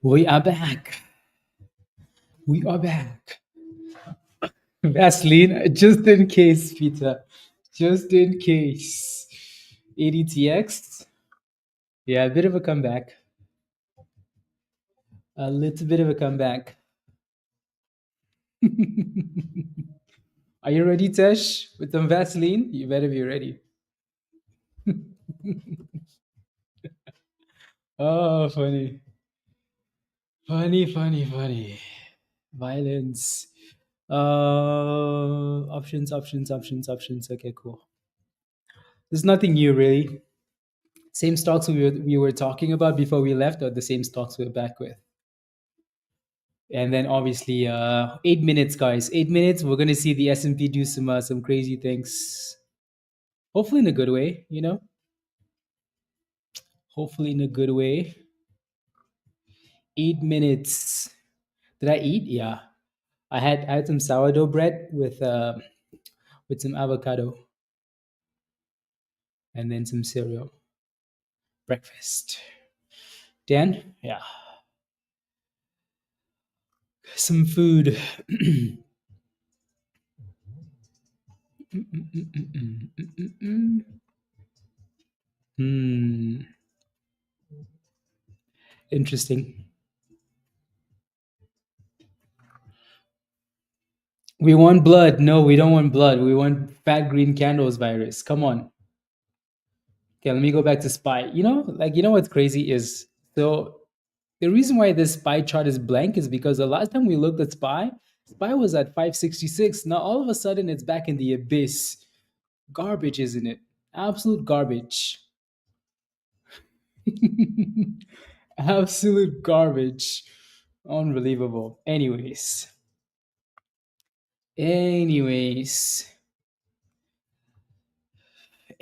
We are back. We are back. Vaseline, just in case, Peter. Just in case. ADTX. Yeah, a bit of a comeback. A little bit of a comeback. Are you ready, Tesh? With some Vaseline? You better be ready. Oh, funny. Funny, funny, funny. Violence. Options. Okay, cool. There's nothing new, really. Same stocks we were talking about before we left, or the same stocks we're back with. And then obviously, 8 minutes, guys. 8 minutes. We're gonna see the S&P do some crazy things. Hopefully in a good way, you know. Hopefully in a good way. 8 minutes. Did I eat? Yeah. I had some sourdough bread with some avocado and then some cereal. Breakfast. Dan? Yeah. Some food. Hmm. Interesting. We want blood. No, we don't want blood. We want fat green candles virus. Come on. Okay, let me go back to SPY. What's crazy is, so the reason why this SPY chart is blank is because the last time we looked at SPY was at 566. Now all of a sudden it's back in the abyss. Garbage, isn't it? Absolute garbage. Absolute garbage. Unbelievable. Anyways.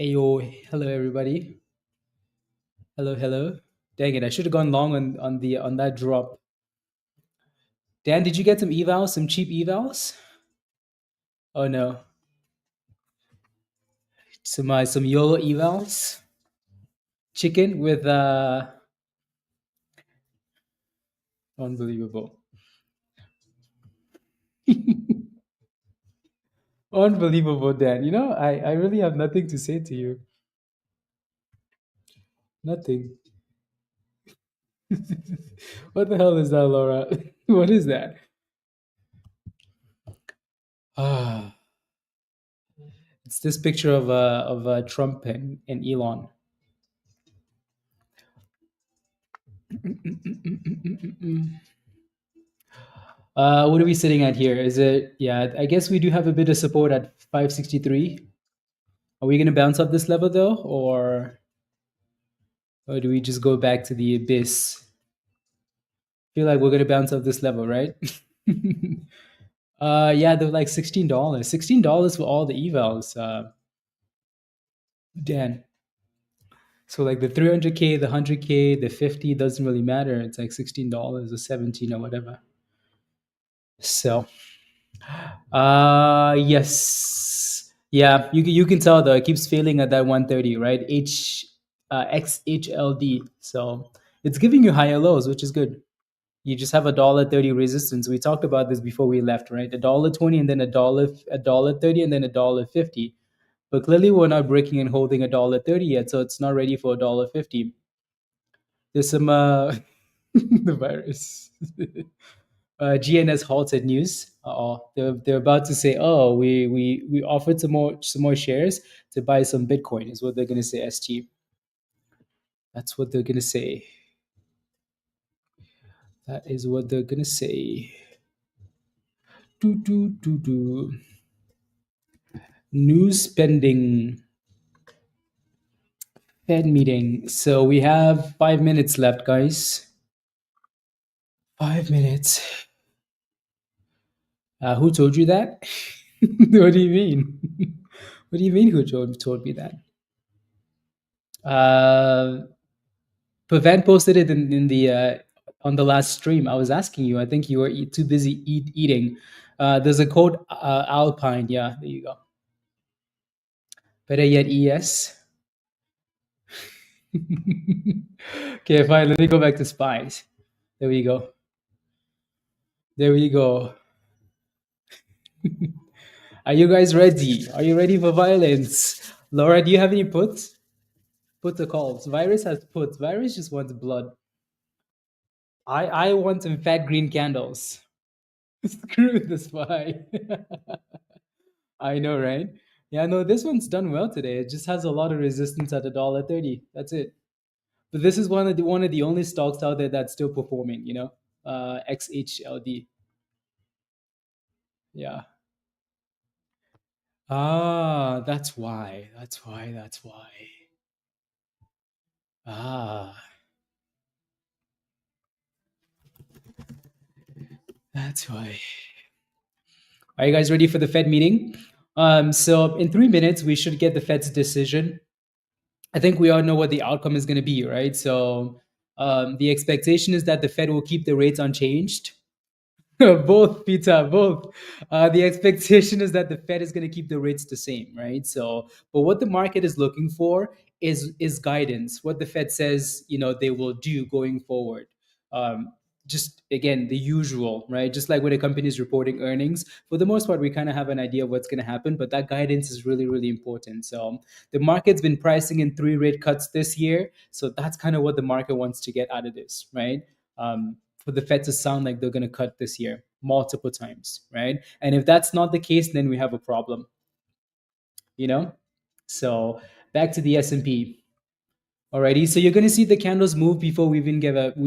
Ayo, hello everybody. Hello. Dang it, I should have gone long on that drop. Dan, did you get some evals, some cheap evals? Oh no. Some YOLO evals? Chicken with unbelievable. Unbelievable, Dan. I really have nothing to say to you. Nothing. What the hell is that, Laura? What is that? Ah, it's this picture of Trump and Elon. What are we sitting at here? Is it, yeah, I guess we do have a bit of support at 563. Are we going to bounce up this level though? Or do we just go back to the abyss? Feel like we're going to bounce up this level, right? Yeah, they're like $16. $16 for all the evals. Dan. So like the 300K, the 100K, the 50 doesn't really matter. It's like $16 or 17 or whatever. So, yes. Yeah, you can tell though, it keeps failing at that 130, right? XHLD. So it's giving you higher lows, which is good. You just have $1.30 resistance. We talked about this before we left, right? $1.20 and then $1.30 and then $1.50. But clearly we're not breaking and holding $1.30 yet, so it's not ready for $1.50. There's some the virus. GNS halted news. They're about to say, oh, we offered some more shares to buy some Bitcoin. Is what they're gonna say. ST. That's what they're gonna say. That is what they're gonna say. Do. News spending. Fed meeting. So we have 5 minutes left, guys. 5 minutes. Who told you that? What do you mean? What do you mean? Who told me that? Pavan posted it in the on the last stream. I was asking you. I think you were too busy eating. There's a code Alpine. Yeah, there you go. Better yet, ES. Okay, fine. Let me go back to spies. There we go. There we go. Are you guys ready? Are you ready for violence? Laura, do you have any puts? Puts or calls? Virus has puts. Virus just wants blood. I want some fat green candles. Screw the spy. I know, right? Yeah, no, this one's done well today. It just has a lot of resistance at $1.30. That's it. But this is one of the only stocks out there that's still performing. XHLD. Yeah. Ah, that's why. That's why. That's why. Ah, that's why. Are you guys ready for the Fed meeting? So in 3 minutes, we should get the Fed's decision. I think we all know what the outcome is going to be, right? So the expectation is that the Fed will keep the rates unchanged. Both, Peter, both. The expectation is that the Fed is going to keep the rates the same, right? So, but what the market is looking for is guidance. What the Fed says, they will do going forward. Um, just again, the usual, right? Just like when a company is reporting earnings, for the most part, we kind of have an idea of what's going to happen, but that guidance is really, really important. So, the market's been pricing in 3 rate cuts this year, so that's kind of what the market wants to get out of this, right? For the Fed to sound like they're going to cut this year multiple times, right? And if that's not the case, then we have a problem, you know? So back to the S&P. Alrighty, so you're going to see the candles move before we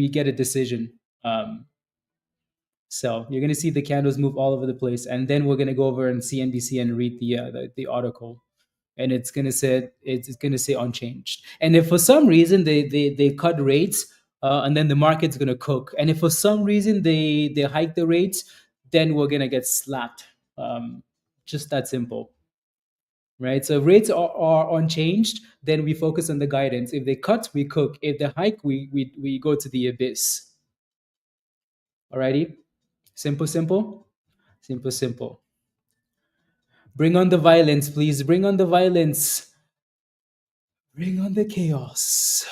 get a decision. Um, so you're going to see the candles move all over the place, and then we're going to go over and CNBC and read the article, and it's going to say unchanged. And if for some reason they cut rates, and then the market's going to cook. And if for some reason they hike the rates, then we're going to get slapped. Just that simple, right? So if rates are unchanged, then we focus on the guidance. If they cut, we cook. If they hike, we go to the abyss. Alrighty, simple, simple, simple, simple. Bring on the violence, please. Bring on the violence. Bring on the chaos.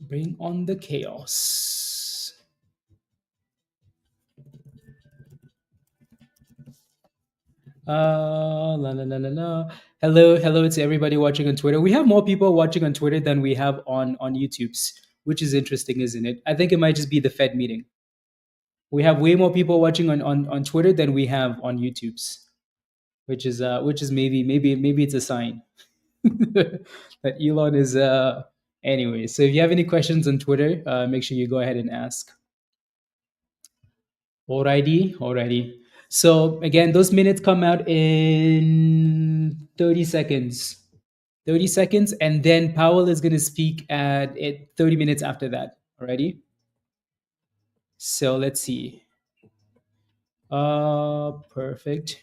Bring on the chaos. La la la la la. Hello, hello to everybody watching on Twitter. We have more people watching on Twitter than we have on YouTube's, which is interesting, isn't it? I think it might just be the Fed meeting. We have way more people watching on Twitter than we have on YouTube's, which is maybe it's a sign that Elon is anyway. So if you have any questions on Twitter, make sure you go ahead and ask. Alrighty, alrighty. So again, those minutes come out in 30 seconds. 30 seconds, and then Powell is going to speak at 30 minutes after that. Alrighty. So let's see. Perfect.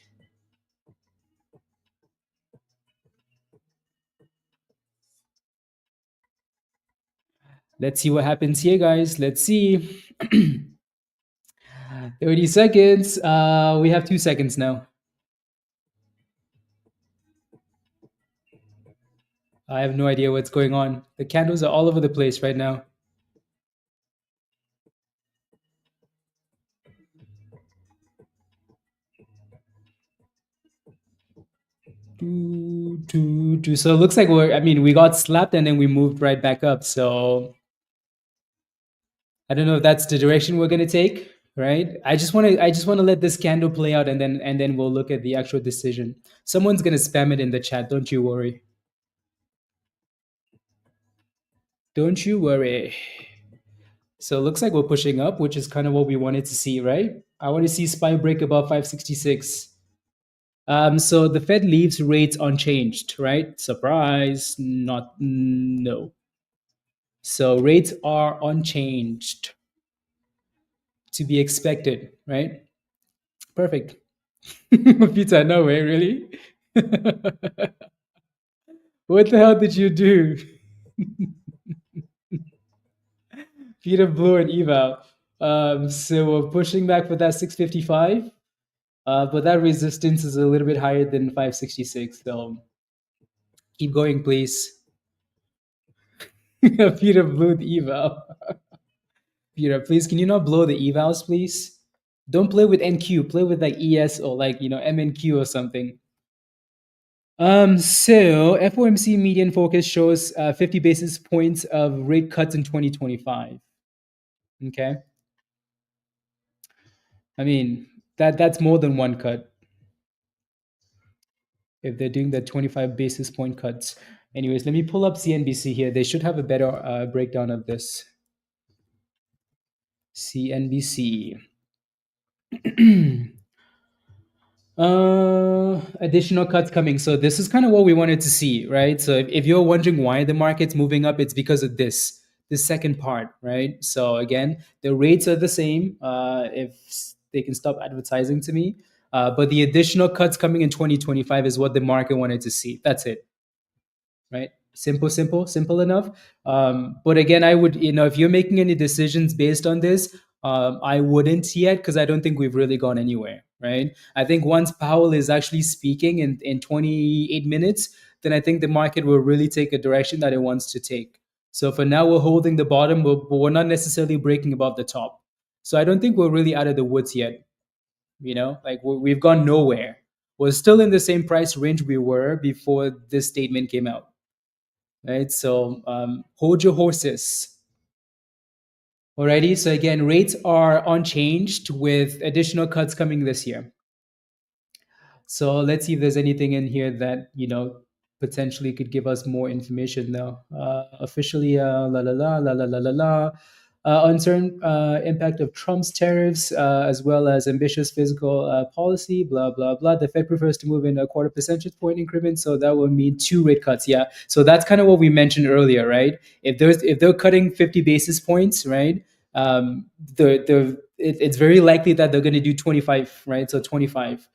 Let's see what happens here, guys. Let's see. 30 seconds. We have 2 seconds now. I have no idea what's going on. The candles are all over the place right now. So it looks like we got slapped and then we moved right back up. So I don't know if that's the direction we're going to take, right? I just want to let this candle play out, and then we'll look at the actual decision. Someone's going to spam it in the chat. Don't you worry. Don't you worry. So it looks like we're pushing up, which is kind of what we wanted to see, right? I want to see SPY break above 566. So the Fed leaves rates unchanged, right? Surprise, no. So rates are unchanged, to be expected, right? Perfect. Peter, no way, really? What the hell did you do? Peter Blue and eval. So we're pushing back for that 655. But that resistance is a little bit higher than 566. So Keep going, please. Peter blew the eval. Peter, please, can you not blow the evals, please? Don't play with NQ. Play with like ES or like MNQ or something. So FOMC median focus shows 50 basis points of rate cuts in 2025. Okay, I mean that's more than one cut if they're doing the 25 basis point cuts. Anyways, let me pull up CNBC here. They should have a better breakdown of this. CNBC. Additional cuts coming. So this is kind of what we wanted to see, right? So if you're wondering why the market's moving up, it's because of this second part, right? So again, the rates are the same. If they can stop advertising to me, but the additional cuts coming in 2025 is what the market wanted to see. That's it, right? Simple enough. But again, I would, if you're making any decisions based on this, I wouldn't yet because I don't think we've really gone anywhere, right? I think once Powell is actually speaking in 28 minutes, then I think the market will really take a direction that it wants to take. So for now, we're holding the bottom, but we're not necessarily breaking above the top. So I don't think we're really out of the woods yet. Like we've gone nowhere. We're still in the same price range we were before this statement came out, right? So hold your horses. Alrighty. So again, rates are unchanged with additional cuts coming this year. So let's see if there's anything in here that potentially could give us more information now. Officially, la la la la la la la la. Uncertain impact of Trump's tariffs, as well as ambitious fiscal policy, blah, blah, blah. The Fed prefers to move in a quarter percentage point increments, so that would mean 2 rate cuts. Yeah, so that's kind of what we mentioned earlier, right? If they're cutting 50 basis points, right, it's very likely that they're going to do 25, right? So 25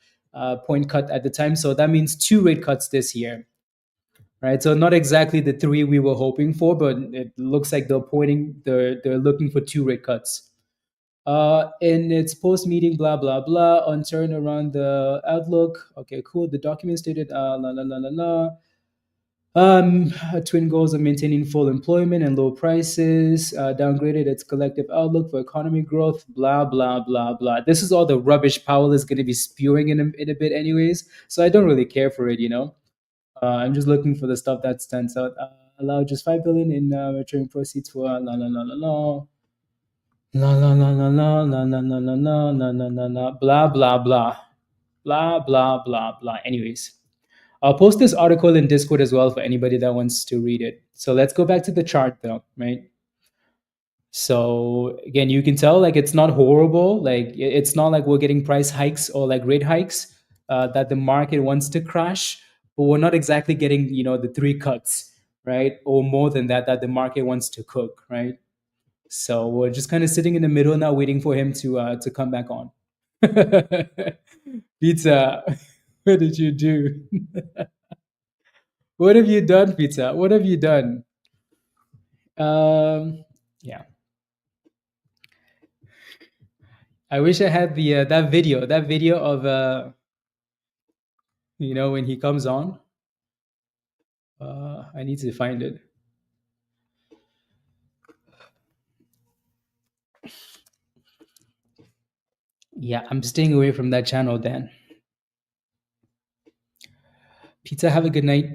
point cut at the time. So that means 2 rate cuts this year, right? So not exactly the 3 we were hoping for, but it looks like they're looking for 2 rate cuts. In its post meeting, blah blah blah, uncertain around the outlook. Okay, cool. The document stated, la la la la la. Twin goals of maintaining full employment and low prices, downgraded its collective outlook for economy growth, blah, blah, blah, blah. This is all the rubbish Powell is going to be spewing in a bit, anyways. So I don't really care for it. I'm just looking for the stuff that stands out. Allow just 5 billion in returning proceeds for la la la la la. La la la la la la la la la la la la la la blah blah blah blah blah blah blah. Anyways, I'll post this article in Discord as well for anybody that wants to read it. So let's go back to the chart though, right? So again, you can tell like it's not horrible. Like it's not like we're getting price hikes or like rate hikes that the market wants to crash, but we're not exactly getting the 3 cuts, right, or more than that the market wants to cook, right? So we're just kind of sitting in the middle now, waiting for him to come back on. Pizza, what did you do? What have you done, Pizza? What have you done? Yeah. I wish I had the that video of when he comes on. I need to find it. Yeah, I'm staying away from that channel, Dan. Pizza, have a good night.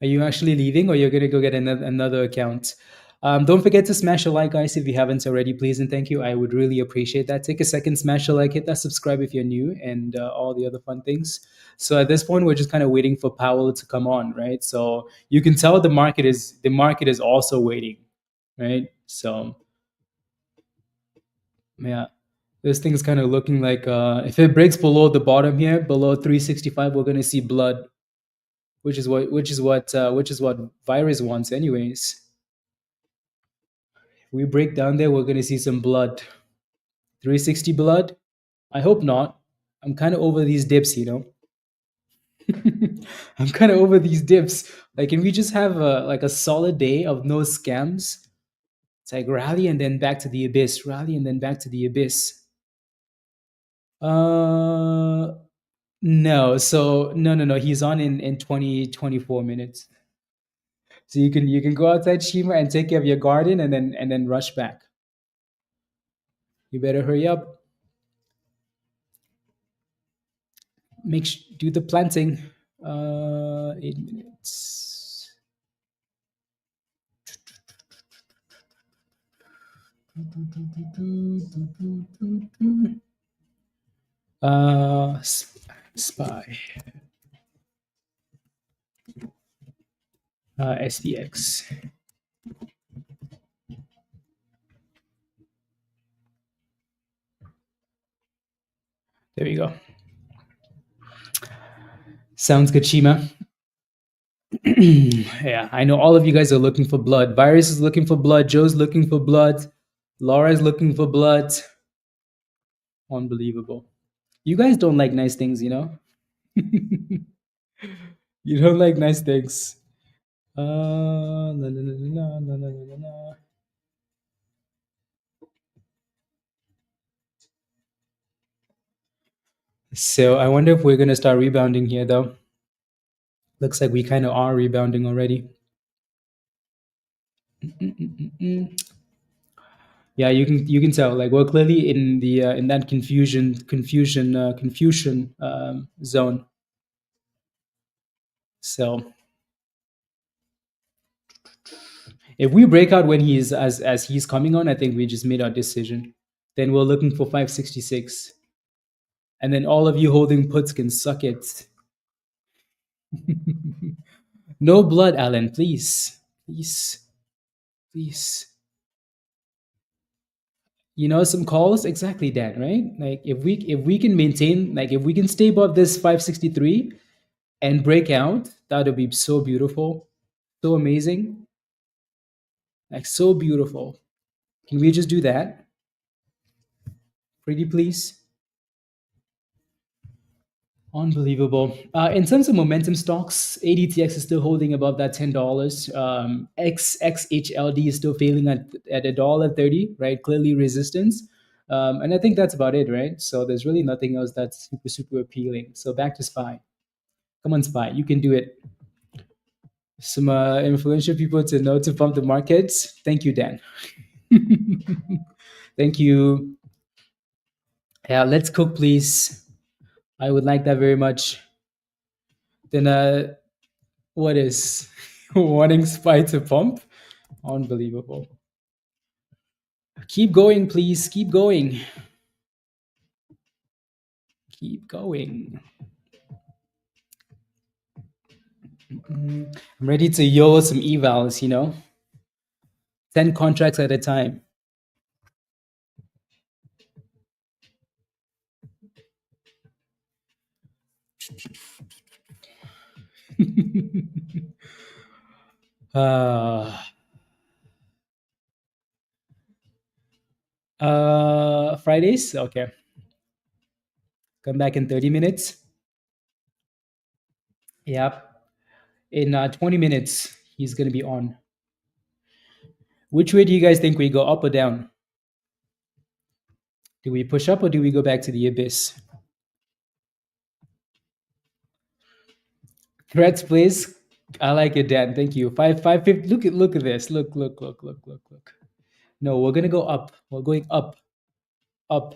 Are you actually leaving, or you're gonna go get another account? Don't forget to smash a like, guys, if you haven't already, please and thank you. I would really appreciate that. Take a second, smash a like, hit that subscribe if you're new, and all the other fun things. So at this point, we're just kind of waiting for Powell to come on, right? So you can tell the market is also waiting, right? So yeah, this thing's kind of looking like if it breaks below the bottom here, below 365, we're gonna see blood, which is what virus wants, anyways. If we break down there, we're gonna see some blood. 360 blood? I hope not. I'm kind of over these dips. I'm kind of over these dips. Like, can we just have like a solid day of no scams? It's like rally and then back to the abyss, rally and then back to the abyss. Uh, No, so no. He's on in 20 24 minutes. So you can go outside Shima and take care of your garden and then rush back. You better hurry up. Do the planting. 8 minutes. Spy. SPX. There we go. Sounds good, Shima. Yeah, I know all of you guys are looking for blood. Virus is looking for blood. Joe's looking for blood. Laura's looking for blood. Unbelievable. You guys don't like nice things, you know? You don't like nice things. La, la, la, la, la, la, la, la. So I wonder if we're going to start rebounding here, though. Looks like we kind of are rebounding already. Yeah, you can tell like we're clearly in the in that confusion zone. So if we break out when he's as he's coming on, I think we just made our decision. Then we're looking for 566, and then all of you holding puts can suck it. No blood, Alan, please, please, please. You know, some calls exactly that, right? Like if we can maintain, like if we can stay above this 563 and break out, that would be so beautiful, so amazing, like so beautiful. Can we just do that? Pretty please. Unbelievable. In terms of momentum stocks, ADTX is still holding above that $10. XXHLD is still failing at $1.30, right? Clearly resistance. And I think that's about it, right? So there's really nothing else that's super appealing. So back to SPY. Come on, SPY. You can do it. Some influential people to know to pump the markets. Thank you, Dan. Thank you. Yeah, let's cook, please. I would like that very much. Then what is wanting SPY to pump? Unbelievable. Keep going, please. Keep going. Keep going. I'm ready to YOLO some evals, 10 contracts at a time. uh, Fridays? Okay. Come back in 30 minutes. Yep. In 20 minutes, he's going to be on. Which way do you guys think we go, up or down? Do we push up or do we go back to the abyss? Threats, please. I like it, Dan. Thank you. 550. Look at this. Look. No, we're gonna go up. We're going up. Up.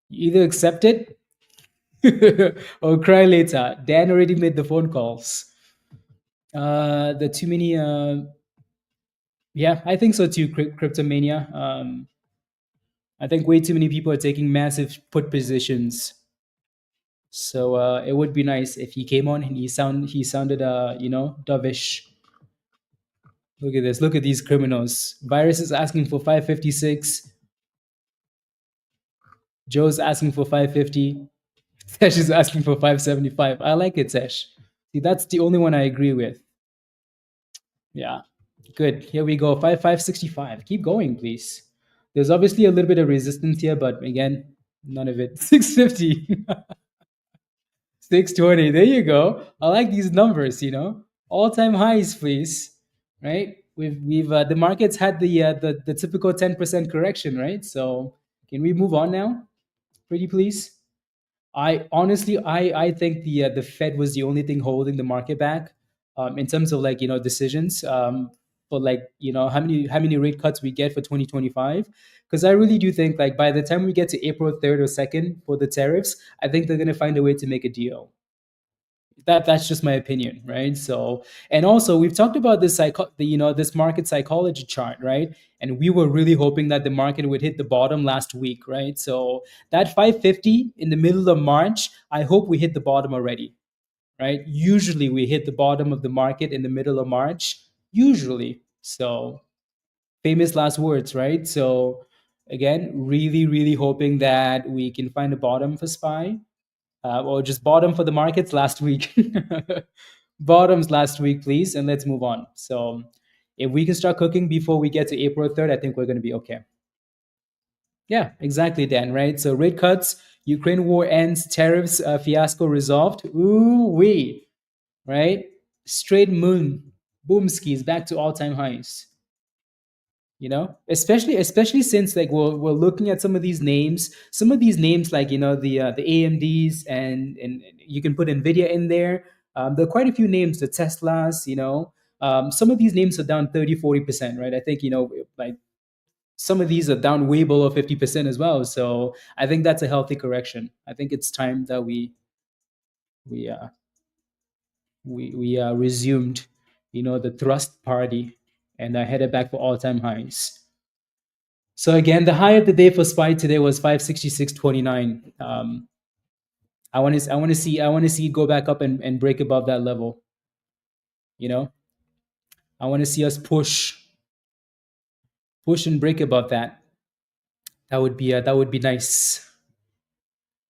You either accept it or cry later. Dan already made the phone calls. The too many yeah, I think so too, Cryptomania. I think way too many people are taking massive put positions. So it would be nice if he came on and he sounded dovish. Look at this. Look at these criminals. Virus is asking for 556. Joe's asking for 550. Tesh is asking for 575. I like it, Tesh. See, that's the only one I agree with. Yeah. Good. Here we go. 565. Keep going, please. There's obviously a little bit of resistance here, but again, none of it. 650. 620. There you go. I like these numbers. All-time highs, please. Right? We've the markets had the typical 10% correction, right? So can we move on now? Pretty please. I honestly, I think the Fed was the only thing holding the market back, in terms of like decisions, for like how many rate cuts we get for 2025. Because I really do think like by the time we get to April 3rd or 2nd for the tariffs, I think they're gonna find a way to make a deal. That's just my opinion, right? So, and also we've talked about this market psychology chart, right? And we were really hoping that the market would hit the bottom last week, right? So that 550 in the middle of March, I hope we hit the bottom already, right? Usually we hit the bottom of the market in the middle of March, usually. So famous last words, right? So again, really, really hoping that we can find a bottom for SPY, or just bottom for the markets last week. Bottoms last week, please, and let's move on. So, if we can start cooking before we get to April 3rd, I think we're going to be okay. Yeah, exactly, Dan, right? So, rate cuts, Ukraine war ends, tariffs fiasco resolved. Ooh, wee, right? Straight moon, boom skis back to all time highs. Especially since like we're looking at some of these names like the AMDs, and you can put Nvidia in there. There are quite a few names, the Teslas. Some of these names are down 30-40%, right? I think like some of these are down way below 50% as well. So I think that's a healthy correction. I think it's time that we uh we resumed the thrust party, and I headed back for all-time highs. So again, the high of the day for SPY today was 566.29. I want to see it go back up and break above that level. You know, I want to see us push and break above that. That would be nice.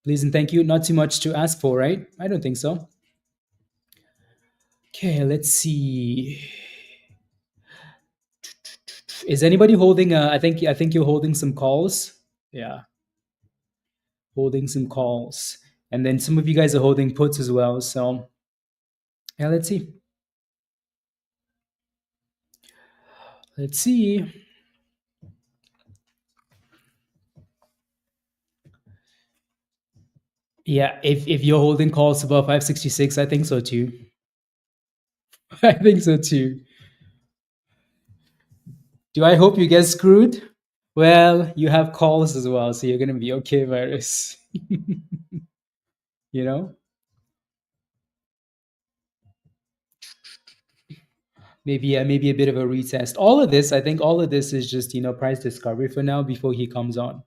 Please and thank you. Not too much to ask for, right? I don't think so. Okay, let's see. Is anybody holding? I think you're holding some calls. Yeah, holding some calls, and then some of you guys are holding puts as well. So yeah, let's see. Let's see. Yeah, if you're holding calls above 566, I think so too. I think so too. Do I hope you get screwed? Well, you have calls as well, so you're gonna be okay, virus. you know, maybe a bit of a retest. I think all of this is just price discovery for now before he comes on.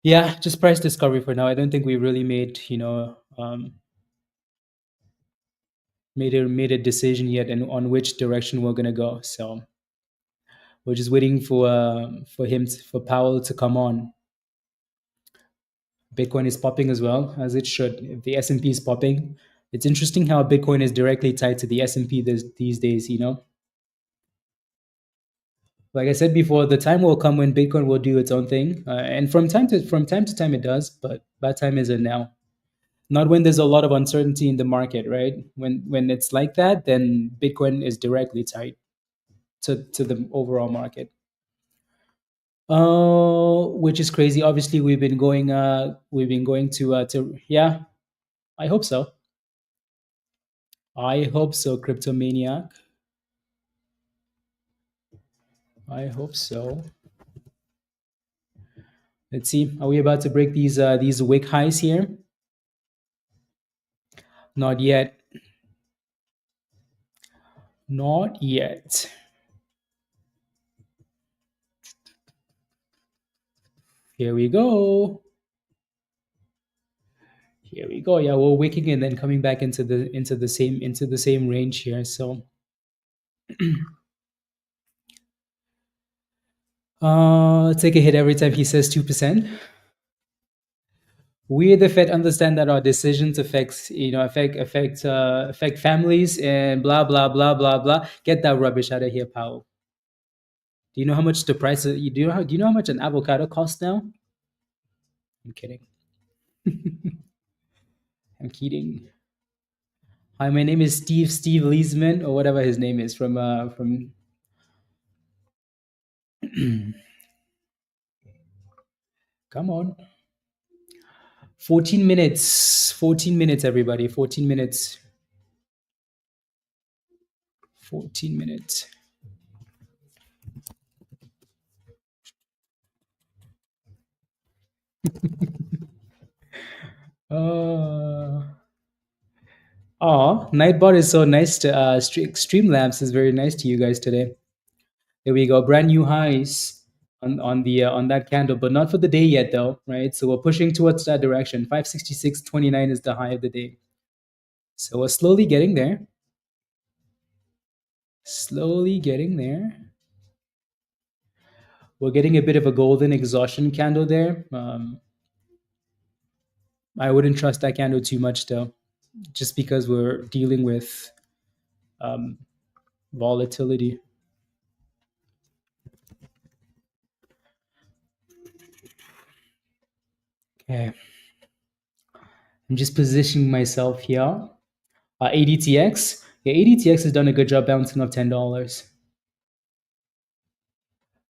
Yeah, just price discovery for now. I don't think we really made a decision yet and on which direction we're gonna go. So we're just waiting for Powell to come on. Bitcoin is popping as well, as it should. If the S&P is popping, it's interesting how Bitcoin is directly tied to the S&P these days. Like I said before, the time will come when Bitcoin will do its own thing, and from time to time it does. But that time isn't now. Not when there's a lot of uncertainty in the market, right? When it's like that, then Bitcoin is directly tied to the overall market. Which is crazy. Obviously, we've been going to yeah. I hope so. I hope so, Cryptomaniac. I hope so. Let's see. Are we about to break these wick highs here? Not yet. Not yet. Here we go. Here we go. Yeah, we're wicking and then coming back into the same range here. So take a hit every time he says 2%. We the Fed understand that our decisions affect families and blah blah blah blah blah. Get that rubbish out of here, Powell. Do you know how much the price of, you do you know how much an avocado costs now? I'm kidding. I'm kidding. Hi, my name is Steve Leesman, or whatever his name is from come on. 14 minutes. 14 minutes, everybody. 14 minutes. 14 minutes. Uh, Nightbot is so nice to Streamlabs is very nice to you guys today. There we go. Brand new highs on the on that candle, but not for the day yet though, right? So we're pushing towards that direction. 566.29 is the high of the day. So we're slowly getting there. Slowly getting there. We're getting a bit of a golden exhaustion candle there. I wouldn't trust that candle too much though, just because we're dealing with um, volatility. Okay, I'm just positioning myself here. ADTX, yeah, ADTX has done a good job bouncing off $10.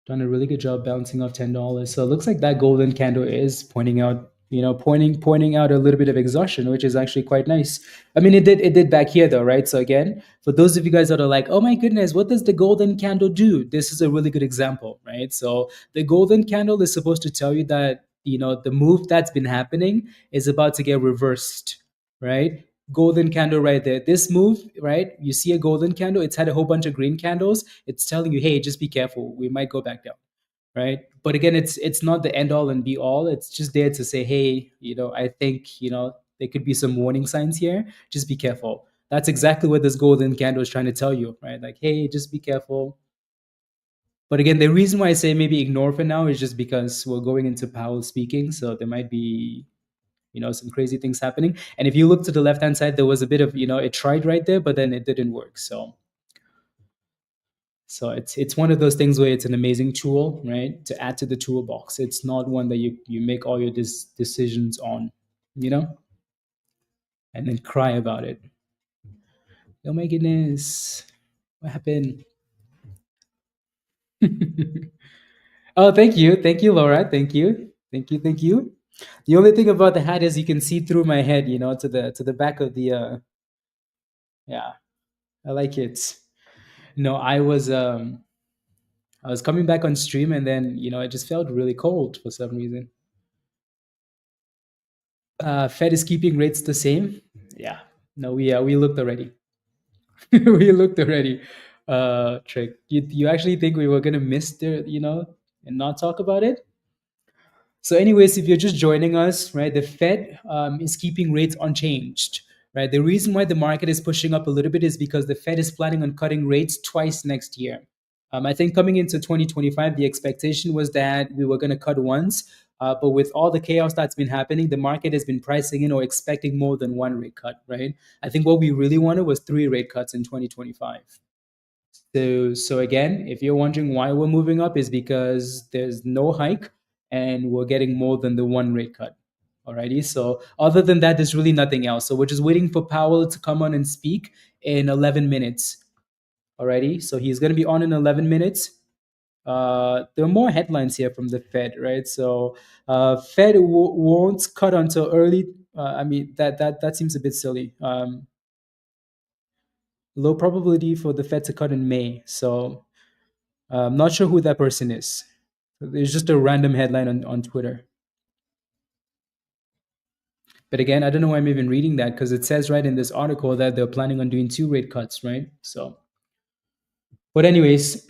Done a really good job bouncing off $10. So it looks like that golden candle is pointing out, pointing out a little bit of exhaustion, which is actually quite nice. I mean, it did back here though, right? So again, for those of you guys that are like, oh my goodness, what does the golden candle do? This is a really good example, right? So the golden candle is supposed to tell you that the move that's been happening is about to get reversed, right? Golden candle right there. This move, right? You see a golden candle, it's had a whole bunch of green candles. It's telling you, hey, just be careful. We might go back down, right? But again, it's not the end all and be all. It's just there to say, hey, I think, there could be some warning signs here. Just be careful. That's exactly what this golden candle is trying to tell you, right? Like, hey, just be careful. But again, the reason why I say maybe ignore for now is just because we're going into Powell speaking. So there might be some crazy things happening. And if you look to the left hand side, there was a bit of it tried right there, but then it didn't work. So it's one of those things where it's an amazing tool, right, to add to the toolbox. It's not one that you make all your decisions on, you know and then cry about it. Oh my goodness, what happened? Oh, thank you, Laura. Thank you. The only thing about the hat is you can see through my head, to the back of the yeah, I like it. No, I was coming back on stream, and then it just felt really cold for some reason. Fed is keeping rates the same. Yeah, no, we looked already. We looked already. Trick. You actually think we were gonna miss and not talk about it? So, anyways, if you're just joining us, right, the Fed is keeping rates unchanged, right? The reason why the market is pushing up a little bit is because the Fed is planning on cutting rates twice next year. I think coming into 2025, the expectation was that we were going to cut once, but with all the chaos that's been happening, the market has been pricing in or expecting more than one rate cut, right? I think what we really wanted was three rate cuts in 2025. So again, if you're wondering why we're moving up, is because there's no hike and we're getting more than the one rate cut. Alrighty. So other than that, there's really nothing else. So we're just waiting for Powell to come on and speak in 11 minutes. Alrighty. So he's going to be on in 11 minutes. There are more headlines here from the Fed, right? So Fed won't cut until early. I mean, that seems a bit silly. Low probability for the Fed to cut in May. So I'm not sure who that person is. It's just a random headline on Twitter. But again, I don't know why I'm even reading that, because it says right in this article that they're planning on doing two rate cuts, right? So, but anyways,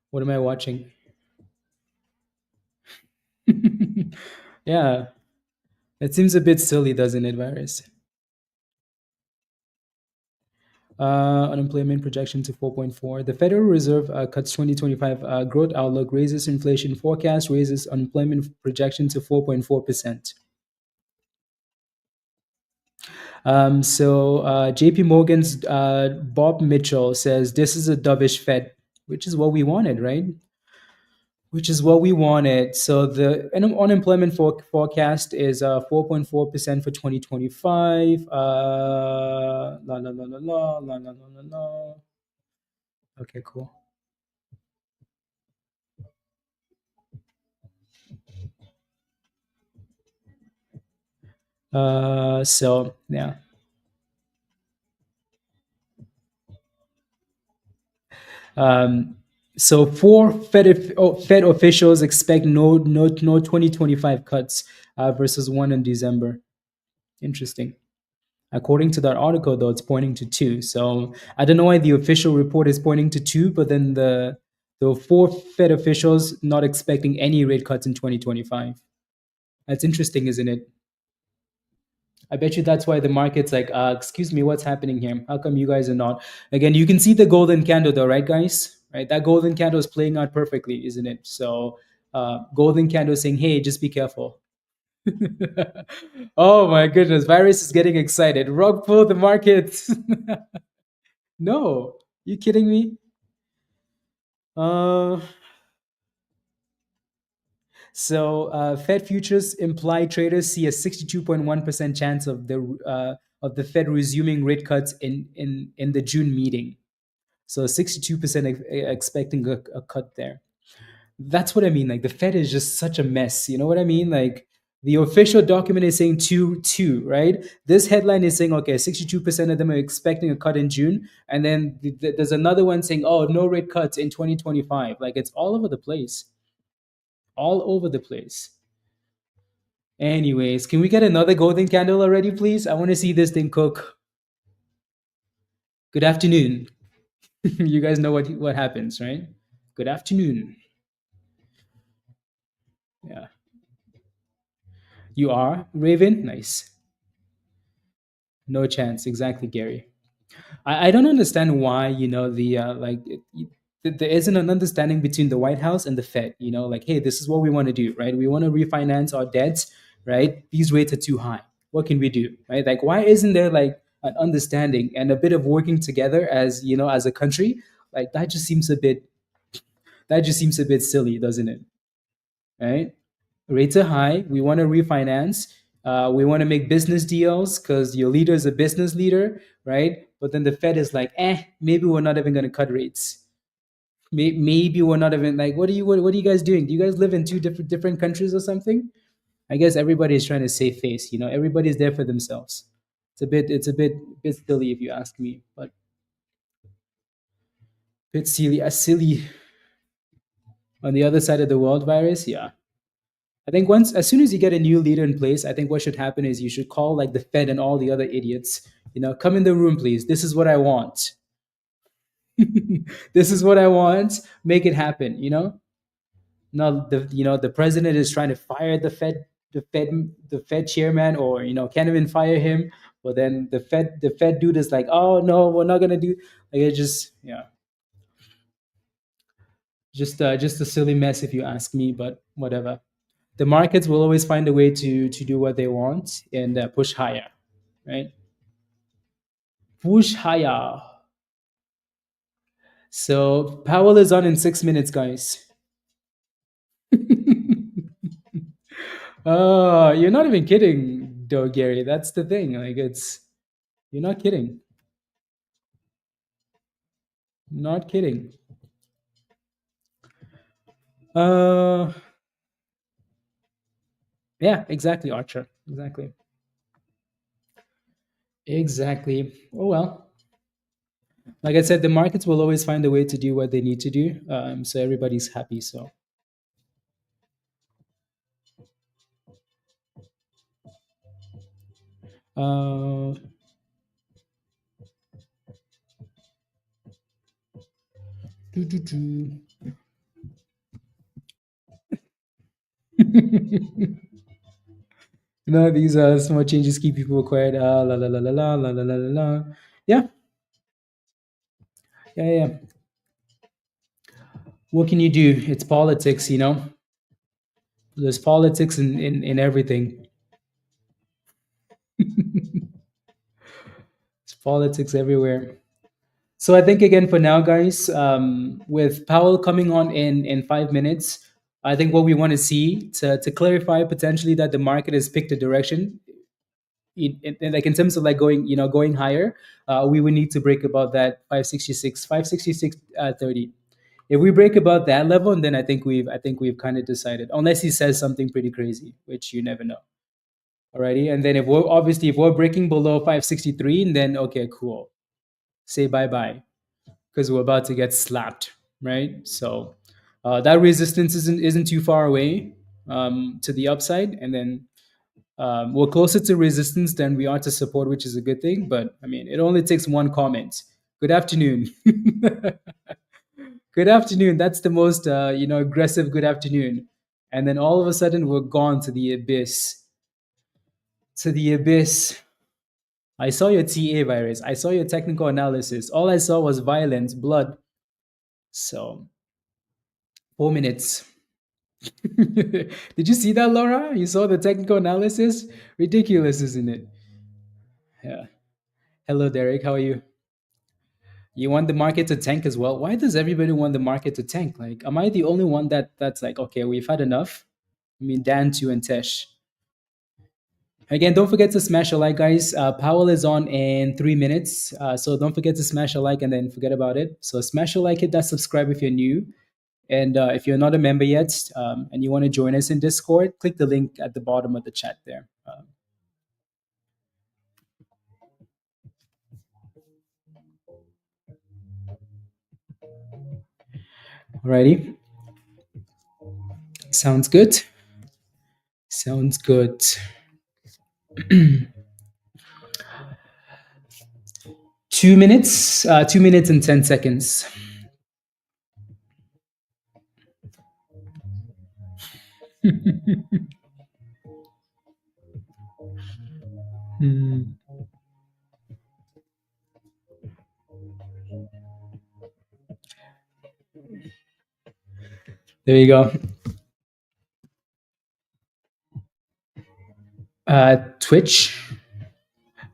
what am I watching? Yeah, it seems a bit silly, doesn't it, Virus? Unemployment projection to 4.4. The Federal Reserve cuts 2025 growth outlook, raises inflation forecast, raises unemployment projection to 4.4%. So JP Morgan's Bob Mitchell says this is a dovish Fed, which is what we wanted, right? Which is what we wanted. So the unemployment forecast is 4.4% for 2025. La la la la la la la la la. Okay, cool. So yeah. Um, so four Fed officials expect no 2025 cuts versus one in December. Interesting. According to that article, though, it's pointing to two. So I don't know why the official report is pointing to two, but then the four Fed officials not expecting any rate cuts in 2025. That's interesting, isn't it? I bet you that's why the market's like, excuse me, what's happening here? How come you guys are not? Again, you can see the golden candle though, right, guys? Right, that golden candle is playing out perfectly, isn't it? So, golden candle saying, "Hey, just be careful." Oh my goodness, virus is getting excited. Rug pull the market. No, you kidding me? Uh, Fed futures imply traders see a 62.1% chance of the Fed resuming rate cuts in the June meeting. So 62% expecting a cut there. That's what I mean. Like the Fed is just such a mess. You know what I mean? Like the official document is saying two, right? This headline is saying, okay, 62% of them are expecting a cut in June. And then there's another one saying, oh, no rate cuts in 2025. Like it's all over the place. All over the place. Anyways, can we get another golden candle already, please? I want to see this thing cook. Good afternoon. You guys know what happens, right? Good afternoon. Yeah. You are Raven? Nice. No chance. Exactly, Gary. I don't understand why, there isn't an understanding between the White House and the Fed, like, hey, this is what we want to do, right? We want to refinance our debts, right? These rates are too high. What can we do, right? Like, why isn't there like an understanding and a bit of working together as, as a country? Like, that just seems a bit silly, doesn't it? Right? Rates are high. We want to refinance. We want to make business deals because your leader is a business leader, right? But then the Fed is like, maybe we're not even going to cut rates. Maybe we're not even like, what are you guys doing? Do you guys live in two different countries or something? I guess everybody is trying to save face. Everybody's there for themselves. It's a bit silly if you ask me, but bit silly, silly on the other side of the world virus. Yeah, I think as soon as you get a new leader in place, I think what should happen is you should call like the Fed and all the other idiots, come in the room, please. This is what I want. This is what I want. Make it happen. No, the president is trying to fire the Fed chairman, or can't even fire him. But then the Fed dude is like, oh no, we're not gonna do. Like it just yeah, just a silly mess if you ask me. But whatever. The markets will always find a way to do what they want and push higher, right? Push higher. So Powell is on in 6 minutes, guys. Oh, you're not even kidding, though, Gary. That's the thing. Like you're not kidding. Not kidding. Uh, yeah, exactly, Archer. Exactly. Exactly. Oh well. Like I said, the markets will always find a way to do what they need to do. So everybody's happy. So uh doo, doo, doo. These small changes keep people quiet. La la la la la la la la la la. Yeah, yeah, yeah. What can you do? It's politics. There's politics in everything. It's politics everywhere. So I think again for now, guys, with Powell coming on in 5 minutes, I think what we want to see to clarify potentially that the market has picked a direction. Like in terms of like going higher, we would need to break about that 566 If we break about that level, and then I think we've kind of decided, unless he says something pretty crazy, which you never know. Alrighty, and then if we're breaking below 563, then okay, cool. Say bye bye because we're about to get slapped, right? So that resistance isn't too far away to the upside, and then we're closer to resistance than we are to support, which is a good thing. But I mean, it only takes one comment. Good afternoon. Good afternoon. That's the most aggressive good afternoon, and then all of a sudden we're gone to the abyss. To the abyss. I saw your TA virus. I saw your technical analysis. All I saw was violence, blood. So 4 minutes. Did you see that, Laura? You saw the technical analysis? Ridiculous, isn't it? Yeah. Hello, Derek. How are you? You want the market to tank as well? Why does everybody want the market to tank? Like, am I the only one that's like, okay, we've had enough? I mean, Dan, Tu, and Tesh. Again, don't forget to smash a like, guys. Powell is on in 3 minutes. So don't forget to smash a like and then forget about it. So smash a like, hit that subscribe if you're new. And if you're not a member yet and you want to join us in Discord, click the link at the bottom of the chat there. Alrighty. Sounds good. Sounds good. 2 minutes, 2 minutes and 10 seconds. There you go. Twitch?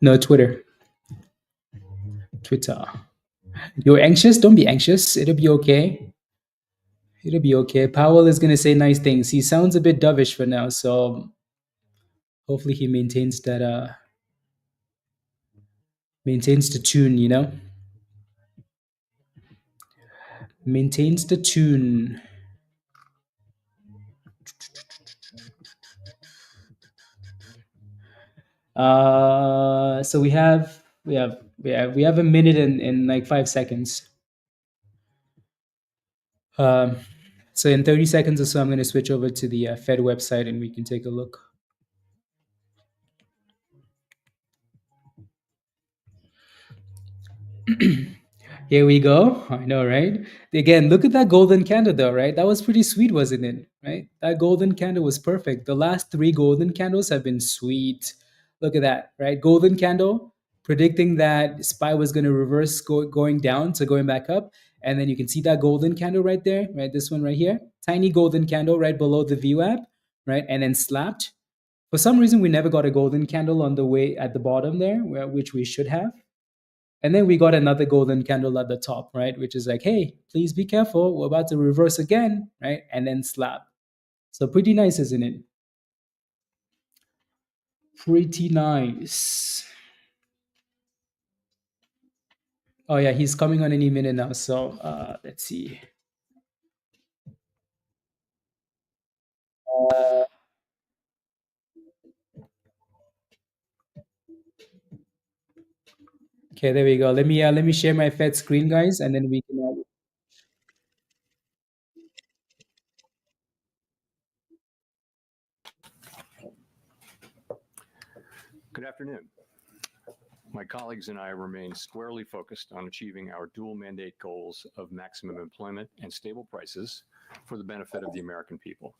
No, Twitter. Twitter. You're anxious? Don't be anxious. It'll be okay. It'll be okay. Powell is going to say nice things. He sounds a bit dovish for now, so hopefully he maintains that maintains the tune, maintains the tune. So we have a minute and like 5 seconds. So in 30 seconds or so, I'm going to switch over to the Fed website and we can take a look. Here we go. I know, right? Again, look at that golden candle, though, right? That was pretty sweet, wasn't it? Right? That golden candle was perfect. The last 3 golden candles have been sweet. Look at that, right? Golden candle, predicting that SPY was going to reverse going down to going back up. And then you can see that golden candle right there, right? This one right here. Tiny golden candle right below the VWAP, right? And then slapped. For some reason, we never got a golden candle on the way at the bottom there, which we should have. And then we got another golden candle at the top, right? Which is like, hey, please be careful. We're about to reverse again, right? And then slap. So pretty nice, isn't it? Pretty nice. Oh yeah, he's coming on any minute now. So let's see. Okay, there we go. Let me share my Fed screen, guys, and then we can. Good afternoon. My colleagues and I remain squarely focused on achieving our dual mandate goals of maximum employment and stable prices for the benefit of the American people.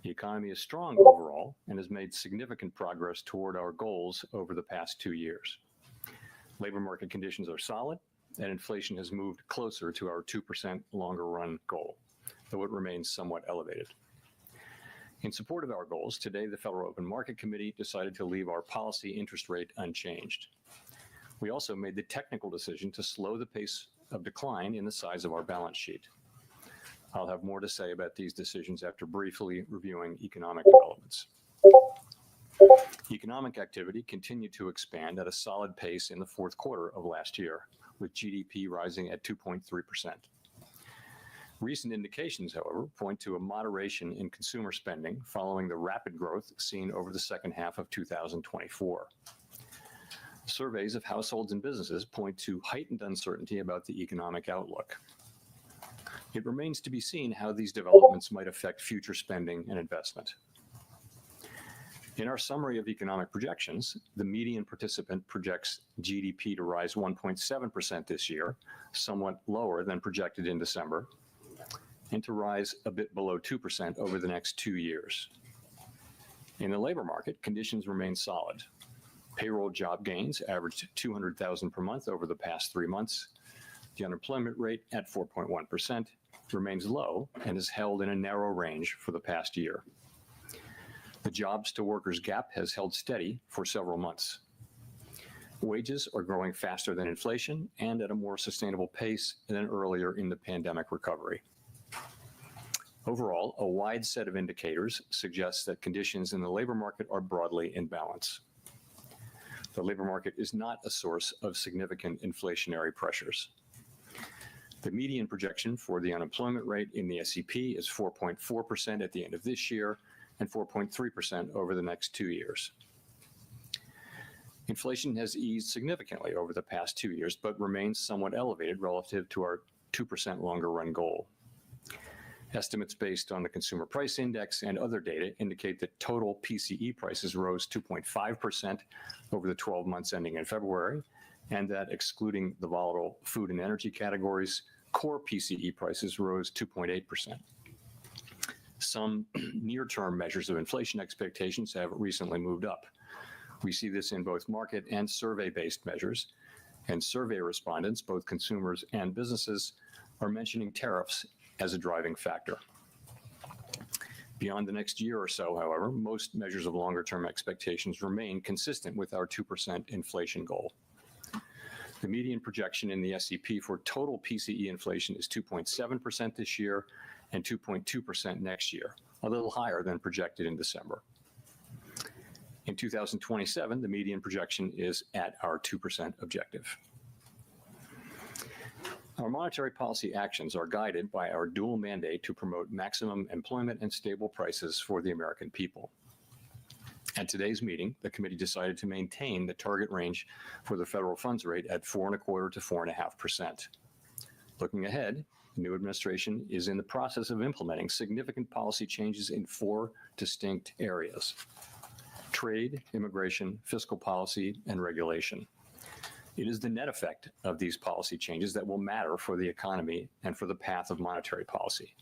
The economy is strong overall and has made significant progress toward our goals over the past 2 years. Labor market conditions are solid, and inflation has moved closer to our 2% longer run goal, though it remains somewhat elevated. In support of our goals, today the Federal Open Market Committee decided to leave our policy interest rate unchanged. We also made the technical decision to slow the pace of decline in the size of our balance sheet. I'll have more to say about these decisions after briefly reviewing economic developments. Economic activity continued to expand at a solid pace in the fourth quarter of last year, with GDP rising at 2.3%. Recent indications, however, point to a moderation in consumer spending following the rapid growth seen over the second half of 2024. Surveys of households and businesses point to heightened uncertainty about the economic outlook. It remains to be seen how these developments might affect future spending and investment. In our summary of economic projections, the median participant projects GDP to rise 1.7% this year, somewhat lower than projected in December, and to rise a bit below 2% over the next 2 years. In the labor market, conditions remain solid. Payroll job gains averaged 200,000 per month over the past 3 months. The unemployment rate at 4.1% remains low and is held in a narrow range for the past year. The jobs to workers gap has held steady for several months. Wages are growing faster than inflation and at a more sustainable pace than earlier in the pandemic recovery. Overall, a wide set of indicators suggests that conditions in the labor market are broadly in balance. The labor market is not a source of significant inflationary pressures. The median projection for the unemployment rate in the SEP is 4.4% at the end of this year and 4.3% over the next 2 years. Inflation has eased significantly over the past 2 years, but remains somewhat elevated relative to our 2% longer run goal. Estimates based on the Consumer Price Index and other data indicate that total PCE prices rose 2.5% over the 12 months ending in February, and that excluding the volatile food and energy categories, core PCE prices rose 2.8%. Some near-term measures of inflation expectations have recently moved up. We see this in both market and survey-based measures, and survey respondents, both consumers and businesses, are mentioning tariffs as a driving factor. Beyond the next year or so, however, most measures of longer-term expectations remain consistent with our 2% inflation goal. The median projection in the SEP for total PCE inflation is 2.7% this year and 2.2% next year, a little higher than projected in December. In 2027, the median projection is at our 2% objective. Our monetary policy actions are guided by our dual mandate to promote maximum employment and stable prices for the American people. At today's meeting, the committee decided to maintain the target range for the federal funds rate at 4.25% to 4.5%. Looking ahead, the new administration is in the process of implementing significant policy changes in 4 distinct areas: trade, immigration, fiscal policy, and regulation. It is the net effect of these policy changes that will matter for the economy and for the path of monetary policy.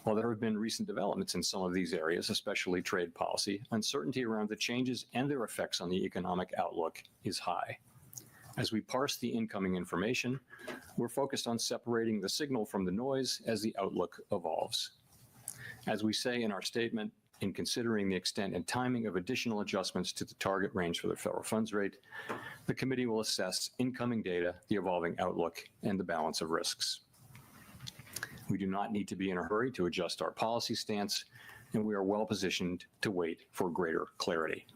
While there have been recent developments in some of these areas, especially trade policy, uncertainty around the changes and their effects on the economic outlook is high. As we parse the incoming information, we're focused on separating the signal from the noise as the outlook evolves. As we say in our statement, in considering the extent and timing of additional adjustments to the target range for the federal funds rate, the committee will assess incoming data, the evolving outlook, and the balance of risks. We do not need to be in a hurry to adjust our policy stance, and we are well positioned to wait for greater clarity.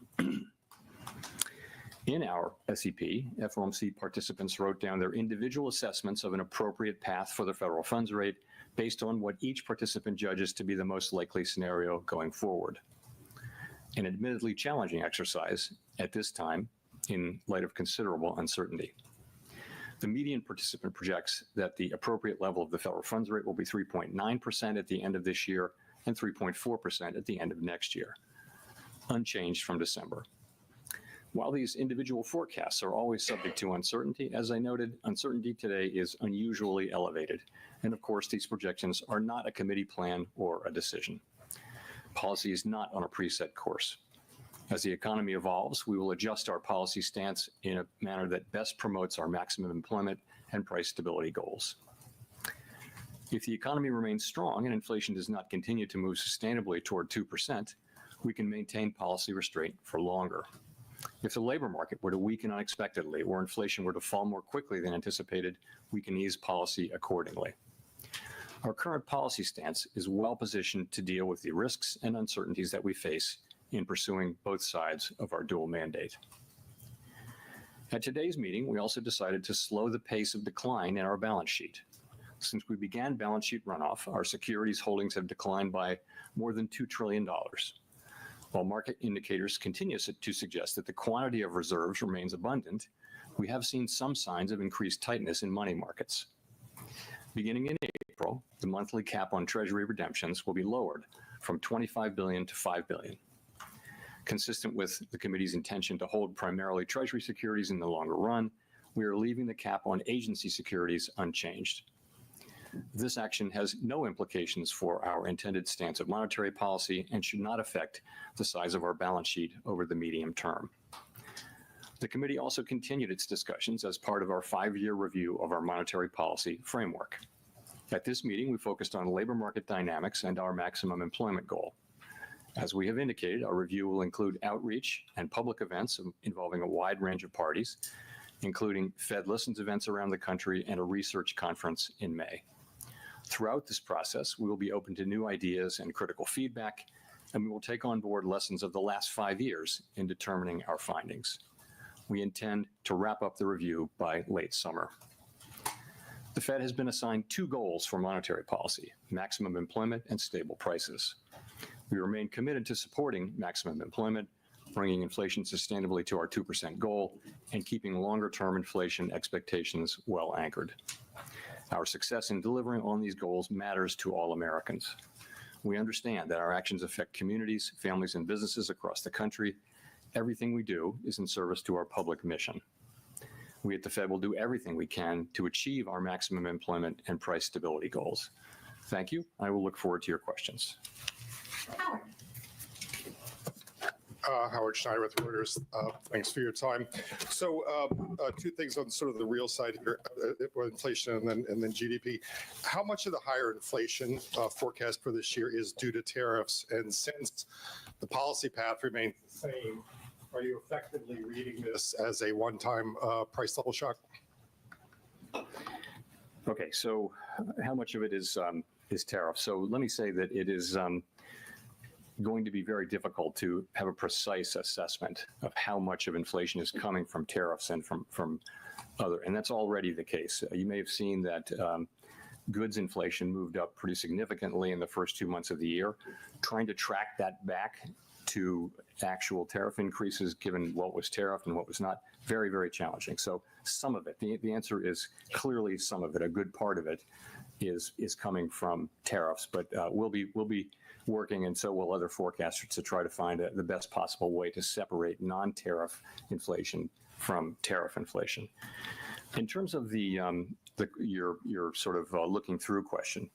In our SEP, FOMC participants wrote down their individual assessments of an appropriate path for the federal funds rate based on what each participant judges to be the most likely scenario going forward. An admittedly challenging exercise at this time in light of considerable uncertainty. The median participant projects that the appropriate level of the federal funds rate will be 3.9% at the end of this year and 3.4% at the end of next year, unchanged from December. While these individual forecasts are always subject to uncertainty, as I noted, uncertainty today is unusually elevated. And of course, these projections are not a committee plan or a decision. Policy is not on a preset course. As the economy evolves, we will adjust our policy stance in a manner that best promotes our maximum employment and price stability goals. If the economy remains strong and inflation does not continue to move sustainably toward 2%, we can maintain policy restraint for longer. If the labor market were to weaken unexpectedly or inflation were to fall more quickly than anticipated, we can ease policy accordingly. Our current policy stance is well positioned to deal with the risks and uncertainties that we face in pursuing both sides of our dual mandate. At today's meeting, we also decided to slow the pace of decline in our balance sheet. Since we began balance sheet runoff, our securities holdings have declined by more than $2 trillion. While market indicators continue to suggest that the quantity of reserves remains abundant, we have seen some signs of increased tightness in money markets. Beginning in April, the monthly cap on Treasury redemptions will be lowered from $25 billion to $5 billion. Consistent with the committee's intention to hold primarily Treasury securities in the longer run, we are leaving the cap on agency securities unchanged. This action has no implications for our intended stance of monetary policy and should not affect the size of our balance sheet over the medium term. The committee also continued its discussions as part of our 5-year review of our monetary policy framework. At this meeting, we focused on labor market dynamics and our maximum employment goal. As we have indicated, our review will include outreach and public events involving a wide range of parties, including Fed Listens events around the country and a research conference in May. Throughout this process, we will be open to new ideas and critical feedback, and we will take on board lessons of the last 5 years in determining our findings. We intend to wrap up the review by late summer. The Fed has been assigned 2 goals for monetary policy: maximum employment and stable prices. We remain committed to supporting maximum employment, bringing inflation sustainably to our 2% goal, and keeping longer-term inflation expectations well anchored. Our success in delivering on these goals matters to all Americans. We understand that our actions affect communities, families, and businesses across the country. Everything we do is in service to our public mission. We at the Fed will do everything we can to achieve our maximum employment and price stability goals. Thank you. I will look forward to your questions. Howard. Howard Schneider with Reuters. Thanks for your time. So 2 things on sort of the real side here, inflation and then GDP. How much of the higher inflation forecast for this year is due to tariffs? And since the policy path remains the same, are you effectively reading this as a one-time price level shock? Okay, so how much of it is tariff? So let me say that it is going to be very difficult to have a precise assessment of how much of inflation is coming from tariffs and from other, and that's already the case. You may have seen that goods inflation moved up pretty significantly in the first 2 months of the year. Trying to track that back to actual tariff increases, given what was tariffed and what was not, very, very challenging. So some of it, the answer is clearly some of it. A good part of it is coming from tariffs, but we'll be working, and so will other forecasters, to try to find the best possible way to separate non-tariff inflation from tariff inflation. In terms of your sort of looking through question,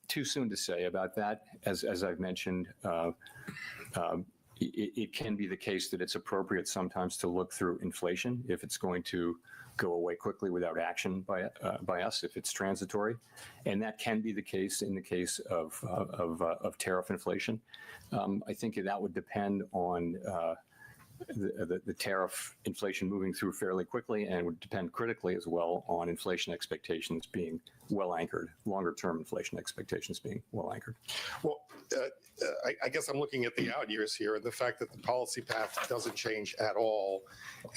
too soon to say about that. As I've mentioned, it can be the case that it's appropriate sometimes to look through inflation if it's going to go away quickly without action by us, if it's transitory, and that can be the case in the case of tariff inflation. I think that would depend on the tariff inflation moving through fairly quickly, and would depend critically as well on inflation expectations being well anchored, longer term inflation expectations being well anchored. Well, I guess I'm looking at the out years here, and the fact that the policy path doesn't change at all,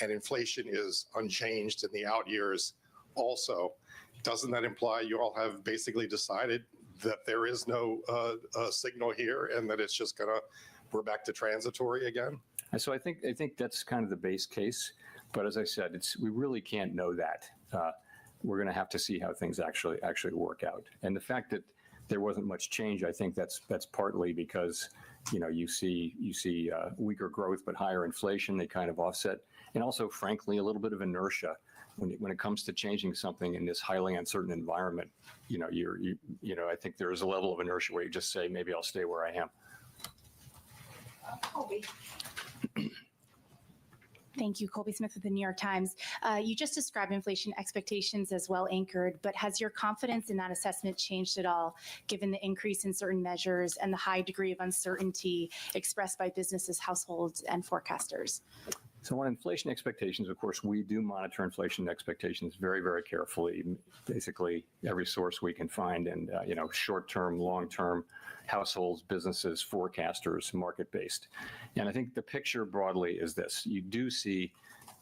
and inflation is unchanged in the out years also. Doesn't that imply you all have basically decided that there is no signal here, and that it's just we're back to transitory again? And so I think that's kind of the base case, but as I said, we really can't know that. We're going to have to see how things actually work out. And the fact that there wasn't much change, I think that's partly because you see weaker growth but higher inflation. They kind of offset, and also frankly a little bit of inertia when it comes to changing something in this highly uncertain environment. I think there is a level of inertia where you just say, maybe I'll stay where I am. Colby. Thank you. Colby Smith with the New York Times. You just described inflation expectations as well anchored, but has your confidence in that assessment changed at all, given the increase in certain measures and the high degree of uncertainty expressed by businesses, households, and forecasters? So on inflation expectations, of course, we do monitor inflation expectations very, very carefully. Basically, every source we can find, and short-term, long-term, households, businesses, forecasters, market-based. And I think the picture broadly is this: you do see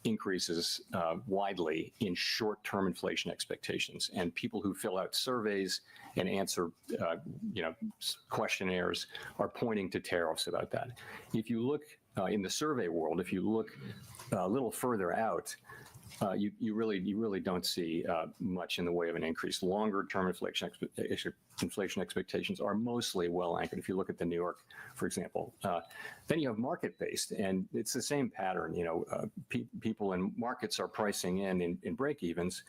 increases widely in short-term inflation expectations, and people who fill out surveys and answer questionnaires are pointing to tariffs about that. If you look in the survey world, if you look a little further out, you really don't see much in the way of an increase. Longer-term inflation expectations are mostly well anchored. If you look at the New York, for example, then you have market-based, and it's the same pattern. People in markets are pricing in break-evens.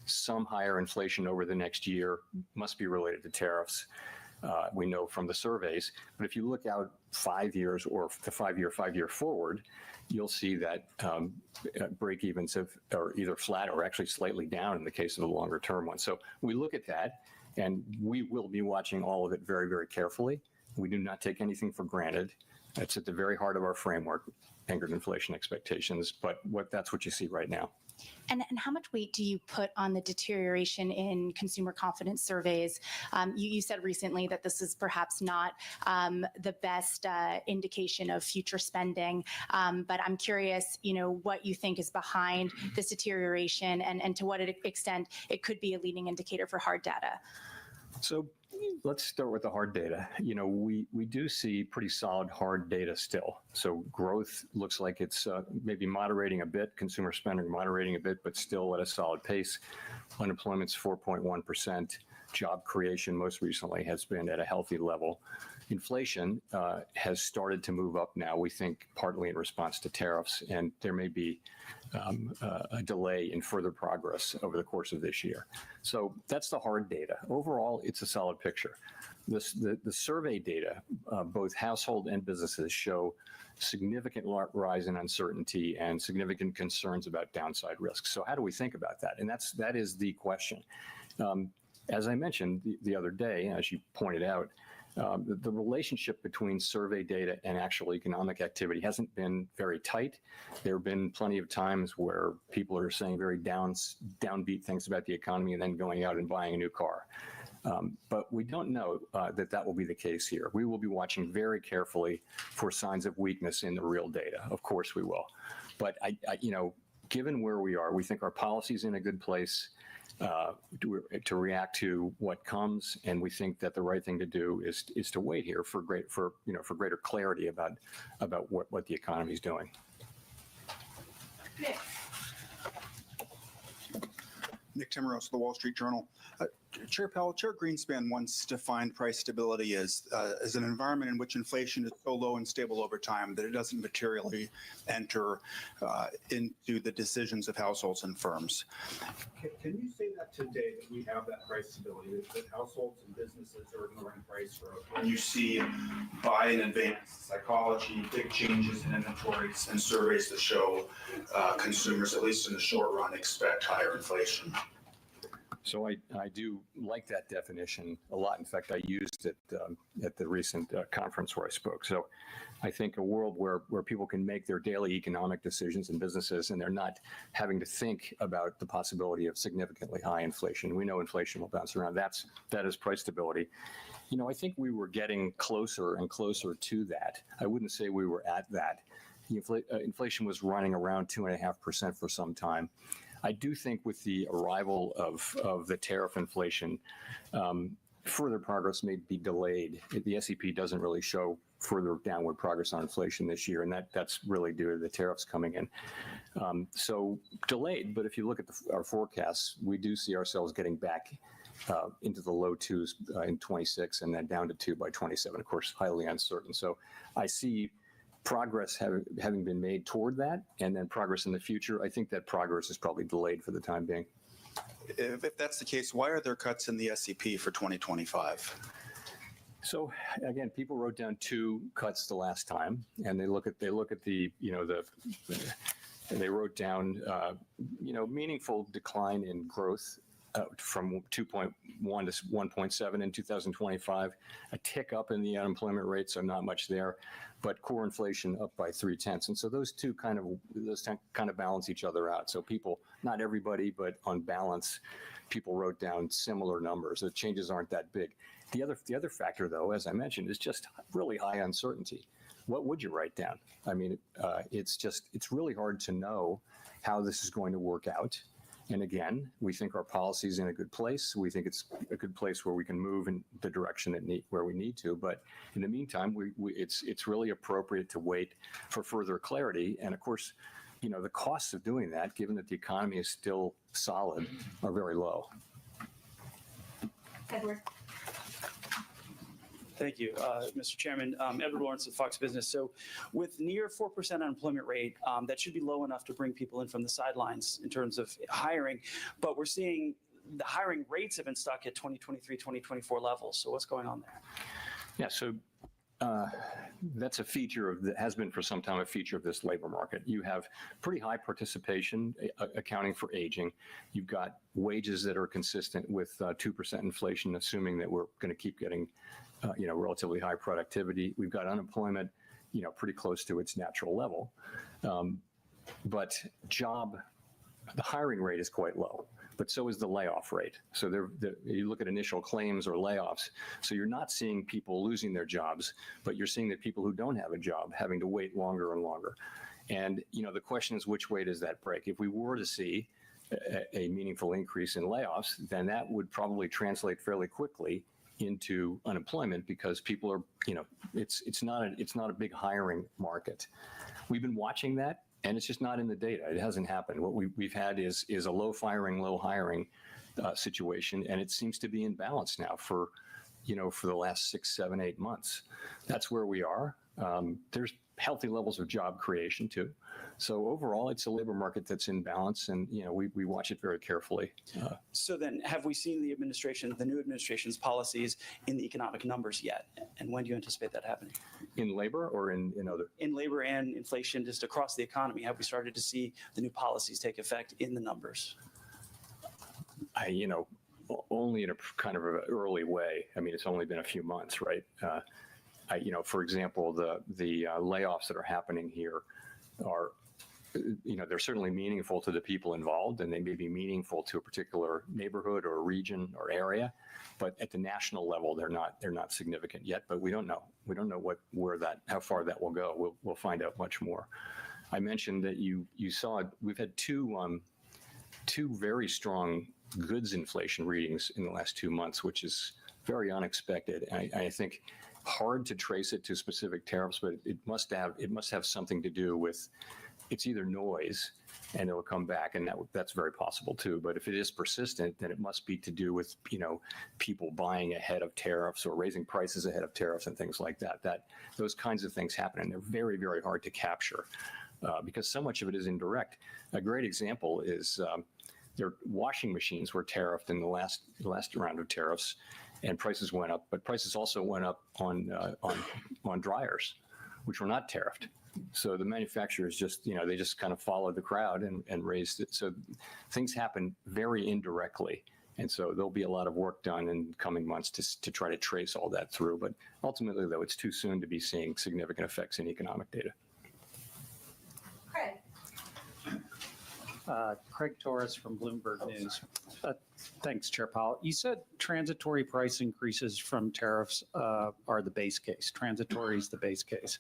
Some higher inflation over the next year must be related to tariffs. We know from the surveys, but if you look out 5 years or the 5-year forward, you'll see that break-evens are either flat or actually slightly down in the case of the longer-term one. So we look at that, and we will be watching all of it very, very carefully. We do not take anything for granted. It's at the very heart of our framework, anchored inflation expectations, but that's what you see right now. And how much weight do you put on the deterioration in consumer confidence surveys? You said recently that this is perhaps not the best indication of future spending, but I'm curious, what you think is behind this deterioration, and to what extent it could be a leading indicator for hard data. So let's start with the hard data. We do see pretty solid hard data still. So growth looks like it's maybe moderating a bit, consumer spending moderating a bit, but still at a solid pace. Unemployment's 4.1%. Job creation most recently has been at a healthy level. Inflation has started to move up now, we think partly in response to tariffs, and there may be a delay in further progress over the course of this year. So that's the hard data. Overall, it's a solid picture. The survey data, both household and businesses, show significant rise in uncertainty and significant concerns about downside risks. So how do we think about that? And that is the question. As I mentioned the other day, as you pointed out, the relationship between survey data and actual economic activity hasn't been very tight. There have been plenty of times where people are saying very downbeat things about the economy and then going out and buying a new car. But we don't know that will be the case here. We will be watching very carefully for signs of weakness in the real data. Of course we will. But given where we are, we think our policy's in a good place to react to what comes, and we think that the right thing to do is to wait here for greater clarity about what the economy is doing. Nick Timmeros, The Wall Street Journal. Chair Powell, Chair Greenspan once defined price stability as an environment in which inflation is so low and stable over time that it doesn't materially enter into the decisions of households and firms. Can you say that today, that we have that price stability, that households and businesses are ignoring price growth? When you see buy in advance psychology, big changes in inventories, and surveys that show consumers, at least in the short run, expect higher inflation. So I do like that definition a lot. In fact, I used it at the recent conference where I spoke. So I think a world where people can make their daily economic decisions in businesses and they're not having to think about the possibility of significantly high inflation. We know inflation will bounce around. That is price stability. I think we were getting closer and closer to that. I wouldn't say we were at that. Inflation was running around 2.5% for some time. I do think with the arrival of the tariff inflation, further progress may be delayed. The SEP doesn't really show further downward progress on inflation this year, and that's really due to the tariffs coming in. So delayed, but if you look at our forecasts, we do see ourselves getting back into the low twos in 26 and then down to 2 by 27, of course, highly uncertain. So I see progress having been made toward that, and then progress in the future. I think that progress is probably delayed for the time being. If that's the case, why are there cuts in the SEP for 2025? So again, people wrote down 2 cuts the last time, and they look at they wrote down meaningful decline in growth from 2.1 to 1.7 in 2025, a tick up in the unemployment rate, so not much there, but core inflation up by 0.3. And so those kind of balance each other out. So people, not everybody, but on balance, people wrote down similar numbers. The changes aren't that big. The other factor, though, as I mentioned, is just really high uncertainty. What would you write down? I mean, it's really hard to know how this is going to work out. And again, we think our policy is in a good place. We think it's a good place where we can move in the direction where we need to. But in the meantime, it's really appropriate to wait for further clarity. And of course, the costs of doing that, given that the economy is still solid, are very low. Edward. Thank you, Mr. Chairman. Edward Lawrence with Fox Business. So with near 4% unemployment rate, that should be low enough to bring people in from the sidelines in terms of hiring. But we're seeing the hiring rates have been stuck at 2023, 2024 levels. So what's going on there? Yeah, so that's a feature that has been for some time a feature of this labor market. You have pretty high participation accounting for aging. You've got wages that are consistent with 2% inflation, assuming that we're going to keep getting relatively high productivity. We've got unemployment, pretty close to its natural level. But the hiring rate is quite low, but so is the layoff rate. So you look at initial claims or layoffs. So you're not seeing people losing their jobs, but you're seeing that people who don't have a job having to wait longer and longer. And, the question is, which way does that break? If we were to see a meaningful increase in layoffs, then that would probably translate fairly quickly into unemployment because people are, it's not a big hiring market. We've been watching that, and it's just not in the data. It hasn't happened. What we've had is a low firing, low hiring situation, and it seems to be in balance now for the last 6, 7, 8 months. That's where we are. There's healthy levels of job creation too. So overall, it's a labor market that's in balance, and we watch it very carefully. So then, have we seen the new administration's policies in the economic numbers yet? And when do you anticipate that happening? In labor or in other? In labor and inflation, just across the economy, have we started to see the new policies take effect in the numbers? Only in a kind of an early way. I mean, it's only been a few months, right? For example, the layoffs that are happening here are, they're certainly meaningful to the people involved, and they may be meaningful to a particular neighborhood or region or area, but at the national level, they're not significant yet. But we don't know. We don't know how far that will go. We'll find out much more. I mentioned that you saw we've had two very strong goods inflation readings in the last 2 months, which is very unexpected. I think hard to trace it to specific tariffs, but it must have something to do with, it's either noise and it'll come back, and that's very possible too. But if it is persistent, then it must be to do with people buying ahead of tariffs or raising prices ahead of tariffs and things like that. Those kinds of things happen, and they're very, very hard to capture because so much of it is indirect. A great example is their washing machines were tariffed in the last round of tariffs, and prices went up. But prices also went up on dryers, which were not tariffed. So the manufacturers they just kind of followed the crowd and raised it. So things happen very indirectly. And so there'll be a lot of work done in coming months to try to trace all that through. But ultimately, though, it's too soon to be seeing significant effects in economic data. Craig. Craig Torres from Bloomberg News. Thanks, Chair Powell. You said transitory price increases from tariffs are the base case. Transitory is the base case.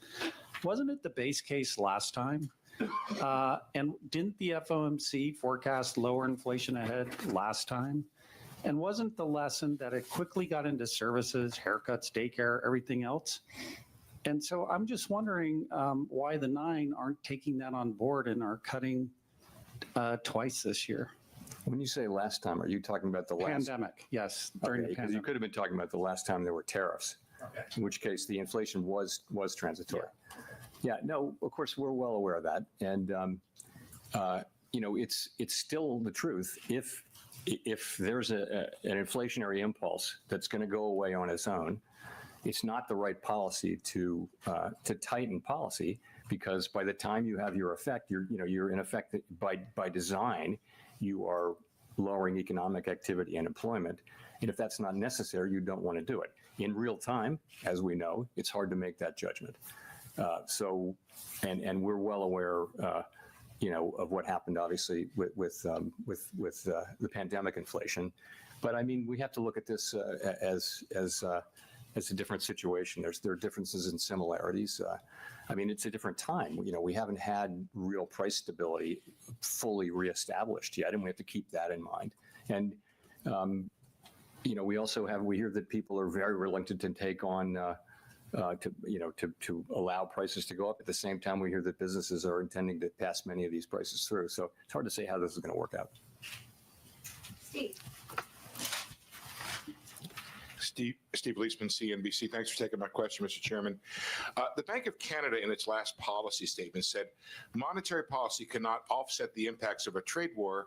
Wasn't it the base case last time? And didn't the FOMC forecast lower inflation ahead last time? And wasn't the lesson that it quickly got into services, haircuts, daycare, everything else? And so I'm just wondering why the 9 aren't taking that on board and are cutting twice this year. When you say last time, are you talking about the last pandemic? Yes, during the because pandemic. you could have been talking about the last time there were tariffs, in which case the inflation was transitory. Yeah, no, of course we're well aware of that, and it's still the truth. If there's an inflationary impulse that's going to go away on its own, it's not the right policy to tighten policy, because by the time you have your effect, you're in effect by design, you are lowering economic activity and employment. And if that's not necessary, you don't want to do it. In real time, as we know, it's hard to make that judgment. And we're well aware, of what happened, obviously, with the pandemic inflation. But I mean, we have to look at this as a different situation. There are differences and similarities. I mean, it's a different time. We haven't had real price stability fully reestablished yet, and we have to keep that in mind. And we hear that people are very reluctant to take on to allow prices to go up. At the same time, we hear that businesses are intending to pass many of these prices through. So it's hard to say how this is going to work out. Steve Leisman, CNBC. Thanks for taking my question, Mr. Chairman. The Bank of Canada, in its last policy statement, said monetary policy cannot offset the impacts of a trade war.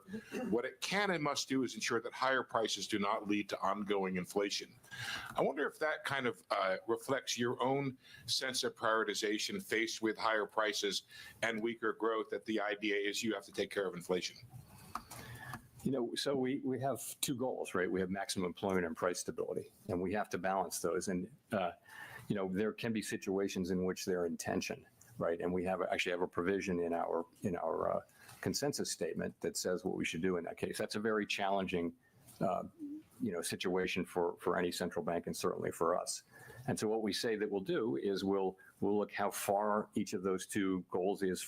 What it can and must do is ensure that higher prices do not lead to ongoing inflation. I wonder if that kind of reflects your own sense of prioritization faced with higher prices and weaker growth, that the idea is you have to take care of inflation. So we have two goals, right? We have maximum employment and price stability, and we have to balance those. And, there can be situations in which they're in tension, right? And we actually have a provision in our consensus statement that says what we should do in that case. That's a very challenging, situation for any central bank, and certainly for us. And so what we say that we'll do is we'll look how far each of those two goals is,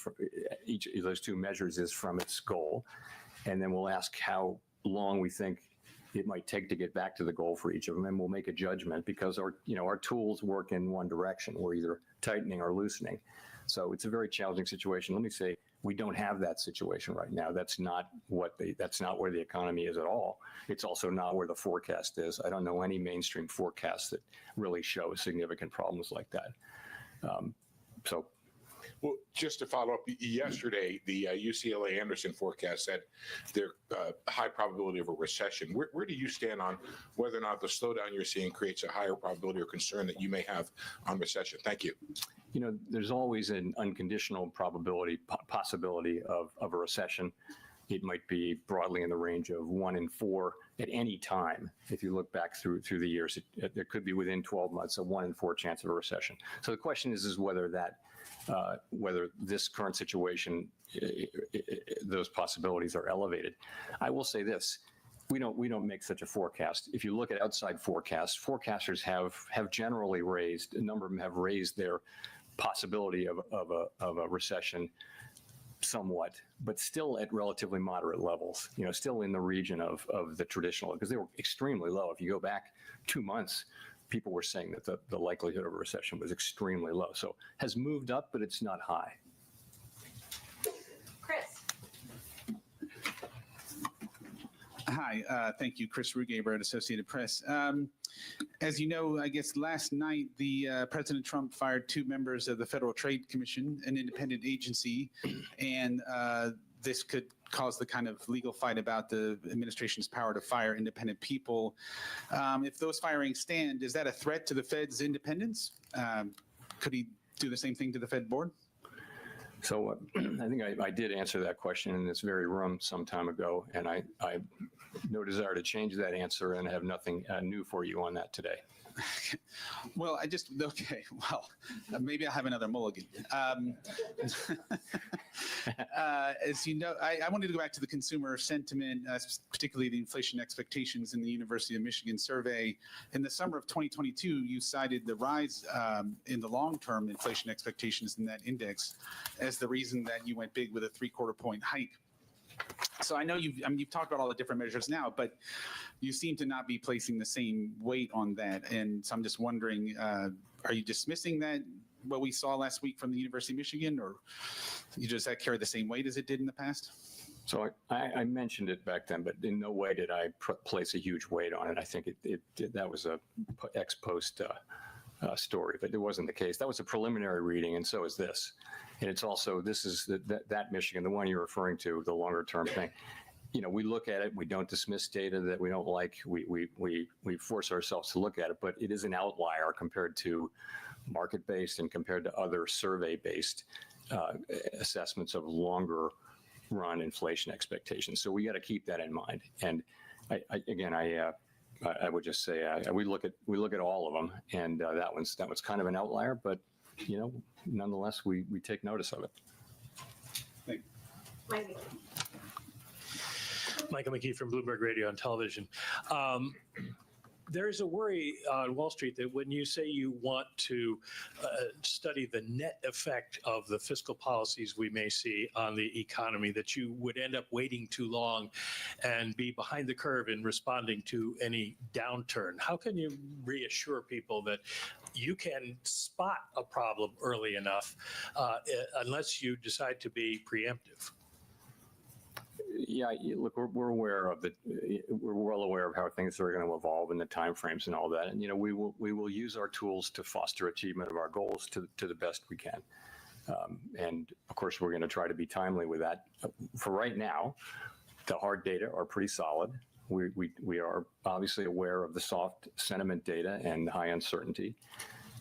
each of those two measures is from its goal. And then we'll ask how long we think it might take to get back to the goal for each of them, and we'll make a judgment because our tools work in one direction. We're either tightening or loosening. So it's a very challenging situation. Let me say, we don't have that situation right now. That's not where the economy is at all. It's also not where the forecast is. I don't know any mainstream forecast that really shows significant problems like that. Well, just to follow up, yesterday, the UCLA Anderson forecast said there's high probability of a recession. Where do you stand on whether or not the slowdown you're seeing creates a higher probability or concern that you may have on recession? Thank you. There's always an unconditional possibility of a recession. It might be broadly in the range of 1 in 4 at any time. If you look back through the years, it could be within 12 months, a 1 in 4 chance of a recession. So the question is whether this current situation, those possibilities are elevated. I will say this: we don't make such a forecast. If you look at outside forecasts, forecasters have generally raised, a number of them have raised their possibility of a recession somewhat, but still at relatively moderate levels, still in the region of the traditional, because they were extremely low. If you go back 2 months, people were saying that the likelihood of a recession was extremely low. So has moved up, but it's not high. Chris. Hi, thank you. Chris Rugaber at Associated Press. As you know, I guess last night, President Trump fired 2 members of the Federal Trade Commission, an independent agency, and this could cause the kind of legal fight about the administration's power to fire independent people. If those firings stand, is that a threat to the Fed's independence? Could he do the same thing to the Fed board? So I think I did answer that question in this very room some time ago, and I have no desire to change that answer, and I have nothing new for you on that today. Well, maybe I'll have another mulligan. As you know, I wanted to go back to the consumer sentiment, particularly the inflation expectations in the University of Michigan survey. In the summer of 2022, you cited the rise in the long-term inflation expectations in that index as the reason that you went big with a 3/4 point hike. So I know you've talked about all the different measures now, but you seem to not be placing the same weight on that. And so I'm just wondering, are you dismissing that, what we saw last week from the University of Michigan, or does that carry the same weight as it did in the past? So I mentioned it back then, but in no way did I place a huge weight on it. I think that was a ex post story, but it wasn't the case. That was a preliminary reading, and so is this. And it's also, this is that Michigan, the one you're referring to, the longer term thing. We look at it. We don't dismiss data that we don't like. We force ourselves to look at it, but it is an outlier compared to market-based and compared to other survey-based assessments of longer run inflation expectations. So we got to keep that in mind. And I would just say we look at all of them, and that one's kind of an outlier, but nonetheless we take notice of it. Michael McKee from Bloomberg Radio and Television. There is a worry on Wall Street that when you say you want to study the net effect of the fiscal policies we may see on the economy, that you would end up waiting too long and be behind the curve in responding to any downturn. How can you reassure people that you can spot a problem early enough unless you decide to be preemptive? Yeah, look, we're aware of we're well aware of how things are going to evolve and the timeframes and all that. And we will use our tools to foster achievement of our goals to the best we can. And of course, we're going to try to be timely with that. For right now, the hard data are pretty solid. We are obviously aware of the soft sentiment data and high uncertainty,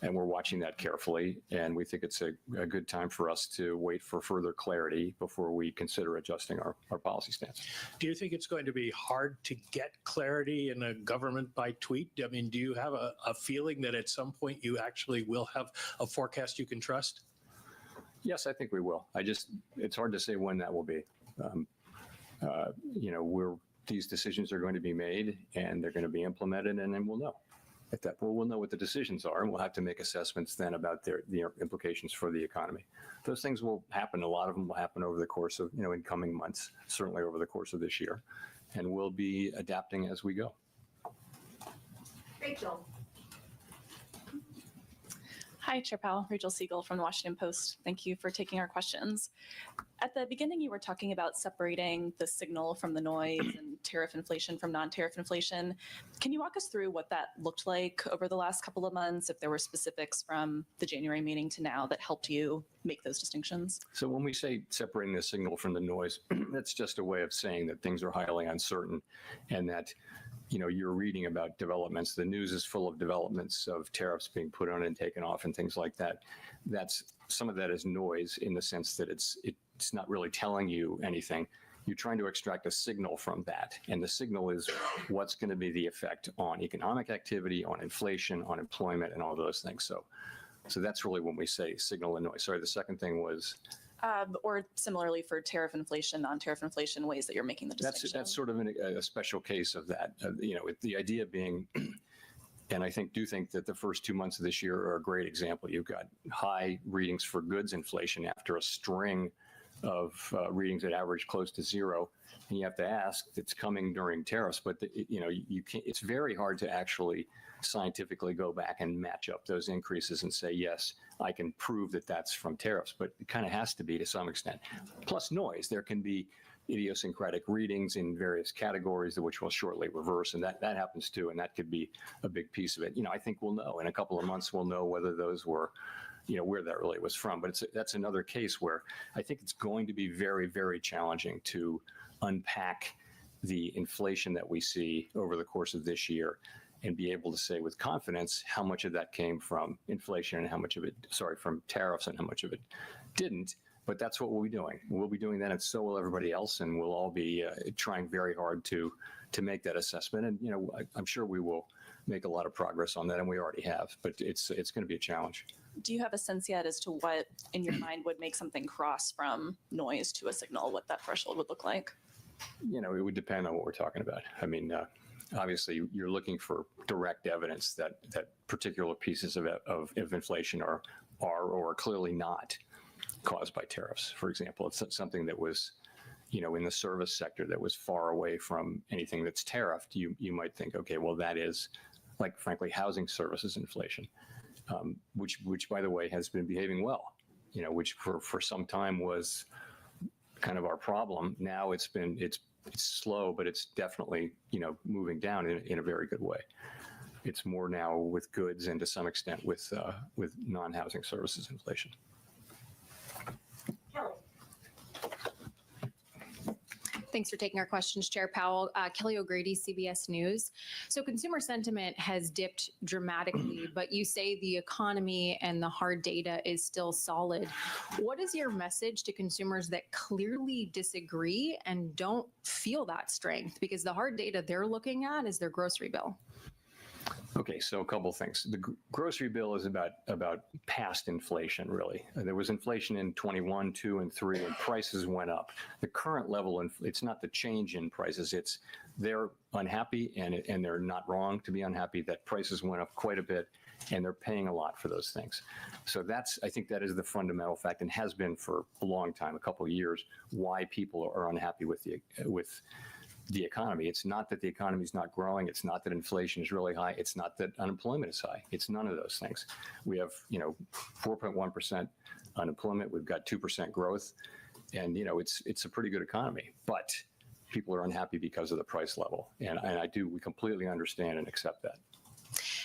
and we're watching that carefully. And we think it's a good time for us to wait for further clarity before we consider adjusting our policy stance. Do you think it's going to be hard to get clarity in a government by tweet? I mean, do you have a feeling that at some point you actually will have a forecast you can trust? Yes, I think we will. It's hard to say when that will be. These decisions are going to be made and they're going to be implemented, and then we'll know. At that point, we'll know what the decisions are, and we'll have to make assessments then about the implications for the economy. Those things will happen. A lot of them will happen over the course of, in coming months, certainly over the course of this year, and we'll be adapting as we go. Rachel. Hi, Chair Powell. Rachel Siegel from the Washington Post. Thank you for taking our questions. At the beginning, you were talking about separating the signal from the noise and tariff inflation from non-tariff inflation. Can you walk us through what that looked like over the last couple of months, if there were specifics from the January meeting to now that helped you make those distinctions? So when we say separating the signal from the noise, that's just a way of saying that things are highly uncertain and that you're reading about developments. The news is full of developments of tariffs being put on and taken off and things like that. Some of that is noise in the sense that it's not really telling you anything. You're trying to extract a signal from that. And the signal is what's going to be the effect on economic activity, on inflation, on employment, and all those things. So that's really when we say signal and noise. Sorry, the second thing was? Or similarly for tariff inflation, non-tariff inflation, ways that you're making the distinction. That's sort of a special case of that. The idea being, and I do think that the first 2 months of this year are a great example. You've got high readings for goods inflation after a string of readings that average close to zero, and you have to ask, it's coming during tariffs, but you can't. It's very hard to actually scientifically go back and match up those increases and say, yes, I can prove that that's from tariffs, but it kind of has to be to some extent. Plus noise, there can be idiosyncratic readings in various categories, which will shortly reverse, and that happens too, and that could be a big piece of it. I think we'll know in a couple of months. We'll know whether those were, where that really was from. But that's another case where I think it's going to be very, very challenging to unpack the inflation that we see over the course of this year and be able to say with confidence how much of that came from inflation and how much of it, from tariffs and how much of it didn't. But that's what we'll be doing. We'll be doing that, and so will everybody else, and we'll all be trying very hard to make that assessment. And I'm sure we will make a lot of progress on that, and we already have. But it's going to be a challenge. Do you have a sense yet as to what, in your mind, would make something cross from noise to a signal? What that threshold would look like? It would depend on what we're talking about. I mean, obviously, you're looking for direct evidence that particular pieces of inflation are or clearly not caused by tariffs. For example, it's something that was, in the service sector that was far away from anything that's tariffed. You might think, okay, well, that is, like, frankly, housing services inflation, which by the way has been behaving well. Which for some time was kind of our problem. Now it's slow, but it's definitely, moving down in a very good way. It's more now with goods and to some extent with non-housing services inflation. Kelly. Thanks for taking our questions, Chair Powell. Kelly O'Grady, CBS News. So consumer sentiment has dipped dramatically, but you say the economy and the hard data is still solid. What is your message to consumers that clearly disagree and don't feel that strength? Because the hard data they're looking at is their grocery bill. Okay, so a couple things. The grocery bill is about past inflation, really. There was inflation in 21, 2, and 3, and prices went up. The current level, it's not the change in prices. It's they're unhappy, and they're not wrong to be unhappy that prices went up quite a bit, and they're paying a lot for those things. So I think that is the fundamental fact, and has been for a long time, a couple of years, why people are unhappy with the economy. It's not that the economy is not growing. It's not that inflation is really high. It's not that unemployment is high. It's none of those things. We have, 4.1% unemployment. We've got 2% growth, and it's a pretty good economy. But people are unhappy because of the price level, and we completely understand and accept that.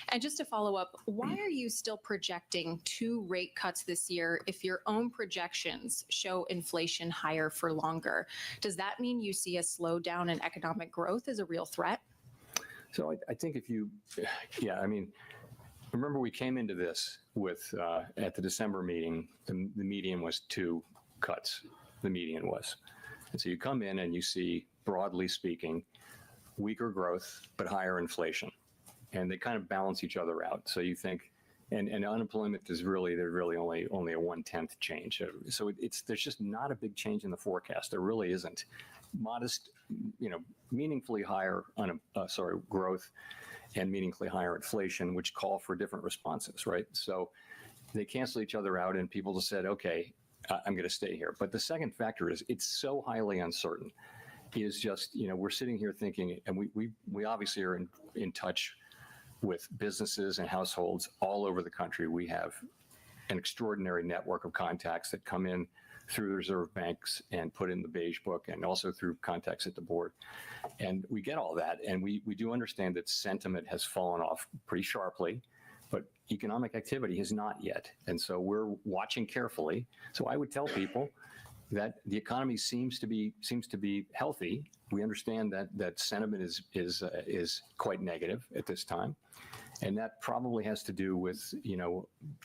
And just to follow up, why are you still projecting 2 rate cuts this year if your own projections show inflation higher for longer? Does that mean you see a slowdown in economic growth as a real threat? So I think remember we came into this with, at the December meeting, the median was 2 cuts, the median was. And so you come in and you see, broadly speaking, weaker growth, but higher inflation. And they kind of balance each other out. So you think, and unemployment is there's really only a 1/10 change. So there's just not a big change in the forecast. There really isn't. Modest, meaningfully higher growth and meaningfully higher inflation, which call for different responses, right? So they cancel each other out, and people just said, okay, I'm going to stay here. But the second factor is it's so highly uncertain. Is just, we're sitting here thinking, and we obviously are in touch with businesses and households all over the country. We have an extraordinary network of contacts that come in through the reserve banks and put in the beige book, and also through contacts at the board. And we get all that, and we do understand that sentiment has fallen off pretty sharply, but economic activity has not yet. And so we're watching carefully. So I would tell people that the economy seems to be healthy. We understand that sentiment is quite negative at this time, and that probably has to do with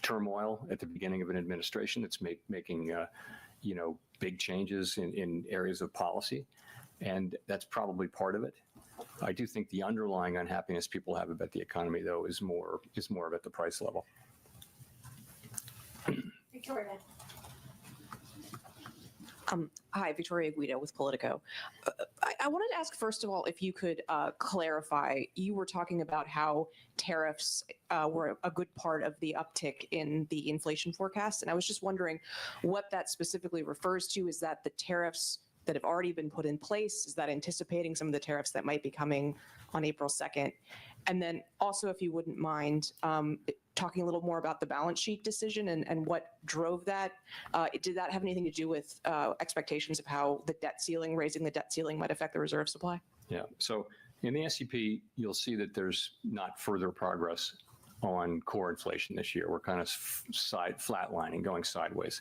turmoil at the beginning of an administration that's making big changes in areas of policy, and that's probably part of it. I do think the underlying unhappiness people have about the economy, though, is more about the price level. Victoria. Hi, Victoria Guido with Politico. I wanted to ask, first of all, if you could clarify, you were talking about how tariffs were a good part of the uptick in the inflation forecast. And I was just wondering what that specifically refers to. Is that the tariffs that have already been put in place? Is that anticipating some of the tariffs that might be coming on April 2nd? And then also, if you wouldn't mind, talking a little more about the balance sheet decision and what drove that. Did that have anything to do with expectations of how the debt ceiling, raising the debt ceiling, might affect the reserve supply? Yeah. So in the SEP, you'll see that there's not further progress on core inflation this year. We're kind of flatlining, going sideways.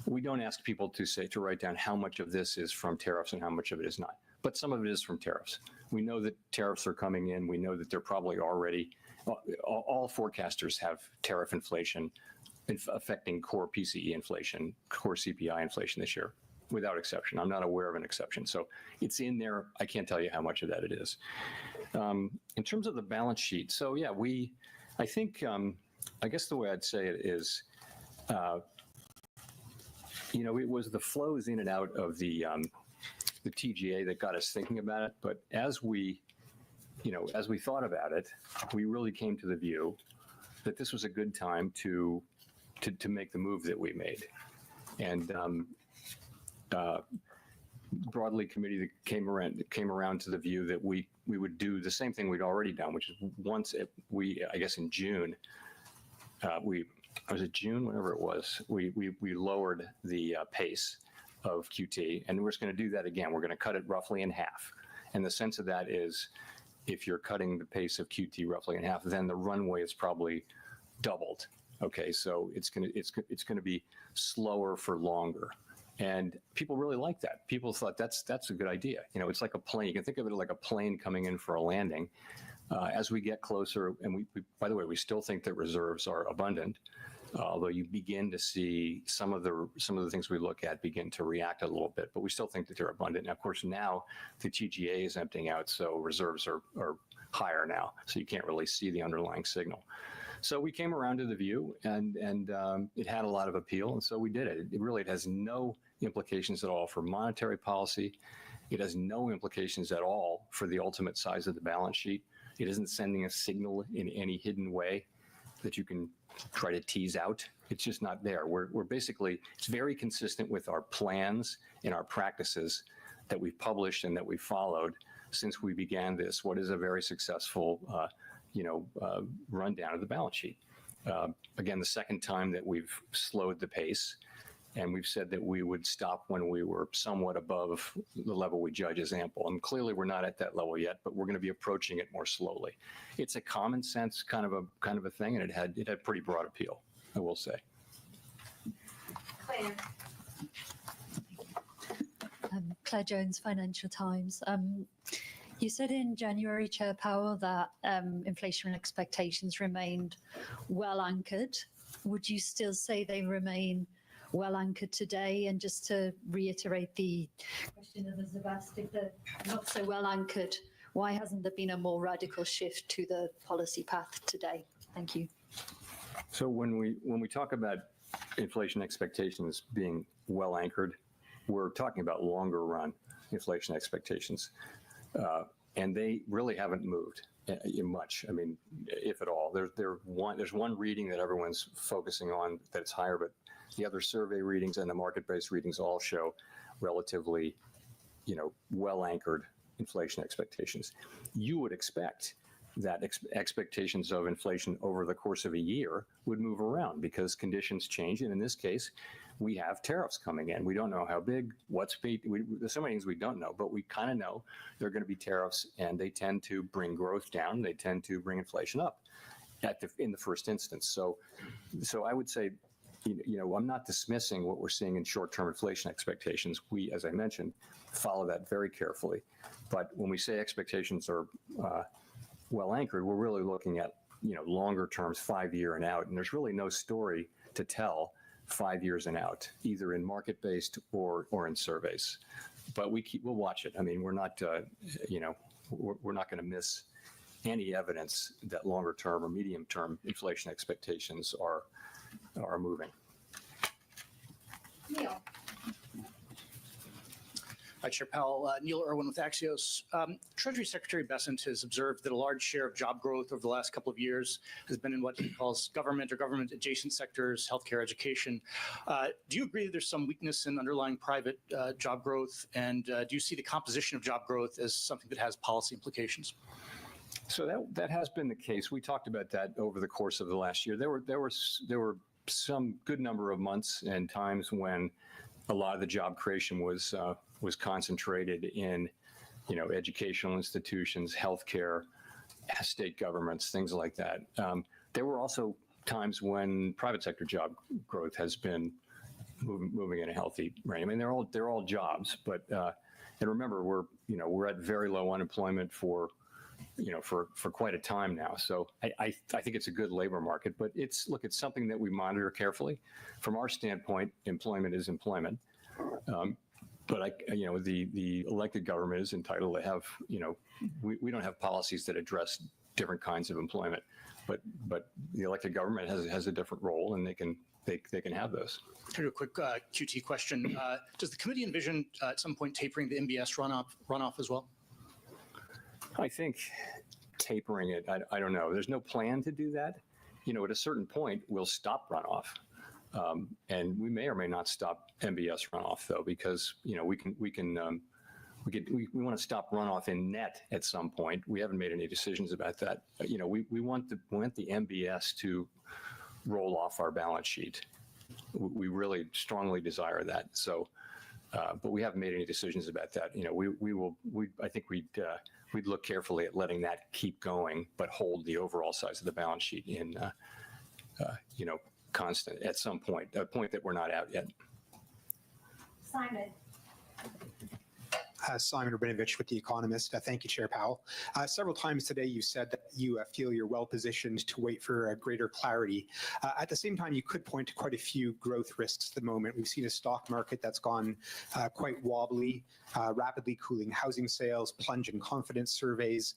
We don't ask people to write down how much of this is from tariffs and how much of it is not, but some of it is from tariffs. We know that tariffs are coming in. We know that they're probably already, all forecasters have tariff inflation affecting core PCE inflation, core CPI inflation this year, without exception. I'm not aware of an exception. So it's in there. I can't tell you how much of that it is. In terms of the balance sheet, so yeah, I think, I guess the way I'd say it is, it was the flows in and out of the TGA that got us thinking about it. But as we thought about it, we really came to the view that this was a good time to make the move that we made. And broadly, committee came around to the view that we would do the same thing we'd already done, which is I guess in June, was it June, whatever it was, we lowered the pace of QT, and we're just going to do that again. We're going to cut it roughly in half. And the sense of that is, if you're cutting the pace of QT roughly in half, then the runway is probably doubled. Okay, so it's going to be slower for longer. And people really like that. People thought that's a good idea. It's like a plane. You can think of it like a plane coming in for a landing. As we get closer, and we by the way, we still think that reserves are abundant, although you begin to see some of the things we look at begin to react a little bit, but we still think that they're abundant. Now, of course, now the TGA is emptying out, so reserves are higher now, so you can't really see the underlying signal. So we came around to the view, and it had a lot of appeal, and so we did it. It has no implications at all for monetary policy. It has no implications at all for the ultimate size of the balance sheet. It isn't sending a signal in any hidden way that you can try to tease out. It's just not there. We're basically, it's very consistent with our plans and our practices that we've published and that we've followed since we began this, what is a very successful rundown of the balance sheet. Again, the second time that we've slowed the pace, and we've said that we would stop when we were somewhat above the level we judge as ample. And clearly we're not at that level yet, but we're going to be approaching it more slowly. It's a common sense kind of a thing, and it had pretty broad appeal, I will say. Claire. Claire Jones, Financial Times. You said in January, Chair Powell, that inflation expectations remained well anchored. Would you still say they remain well anchored today? And just to reiterate the question of Elizabeth, if they're not so well anchored, why hasn't there been a more radical shift to the policy path today? Thank you. So when we talk about inflation expectations being well anchored, we're talking about longer run inflation expectations. And they really haven't moved much. I mean, if at all. There's one reading that everyone's focusing on that's higher, but the other survey readings and the market-based readings all show relatively, well anchored inflation expectations. You would expect that expectations of inflation over the course of a year would move around because conditions change, and in this case, we have tariffs coming in. We don't know how big, what's paid. There's so many things we don't know, but we kind of know there are going to be tariffs, and they tend to bring growth down. They tend to bring inflation up in the first instance. So I would say, I'm not dismissing what we're seeing in short-term inflation expectations. We, as I mentioned, follow that very carefully. But when we say expectations are well anchored, we're really looking at longer terms, 5 year and out, and there's really no story to tell 5 years and out, either in market-based or in surveys. But we'll watch it. I mean, we're not we're not going to miss any evidence that longer term or medium term inflation expectations are moving. Neil. Hi, Chair Powell. Neil Irwin with Axios. Treasury Secretary Bessent has observed that a large share of job growth over the last couple of years has been in what he calls government or government adjacent sectors, healthcare, education. Do you agree that there's some weakness in underlying private job growth? And do you see the composition of job growth as something that has policy implications? So that has been the case. We talked about that over the course of the last year. There were some good number of months and times when a lot of the job creation was concentrated in, educational institutions, healthcare, state governments, things like that. There were also times when private sector job growth has been moving in a healthy range. I mean, they're all jobs, but and remember, we're at very low unemployment for quite a time now. So I think it's a good labor market, but it's something that we monitor carefully. From our standpoint, employment is employment. But the elected government is entitled to have, we don't have policies that address different kinds of employment, but the elected government has a different role, and they can have those. A quick QT question. Does the committee envision at some point tapering the MBS runoff as well? I think tapering it, I don't know. There's no plan to do that. At a certain point, we'll stop runoff. And we may or may not stop MBS runoff, though, because we want to stop runoff in net at some point. We haven't made any decisions about that. We want the MBS to roll off our balance sheet. We really strongly desire that. So, but we haven't made any decisions about that. I think we'd look carefully at letting that keep going, but hold the overall size of the balance sheet in, constant at some point, a point that we're not out yet. Simon. Simon Rabinovich with The Economist. Thank you, Chair Powell. Several times today you said that you feel you're well positioned to wait for greater clarity. At the same time, you could point to quite a few growth risks at the moment. We've seen a stock market that's gone quite wobbly, rapidly cooling housing sales, plunge in confidence surveys.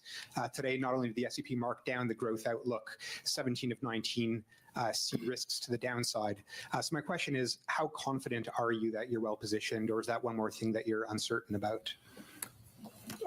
Today, not only did the S&P mark down the growth outlook, 17 of 19 see risks to the downside. So my question is, how confident are you that you're well positioned, or is that one more thing that you're uncertain about?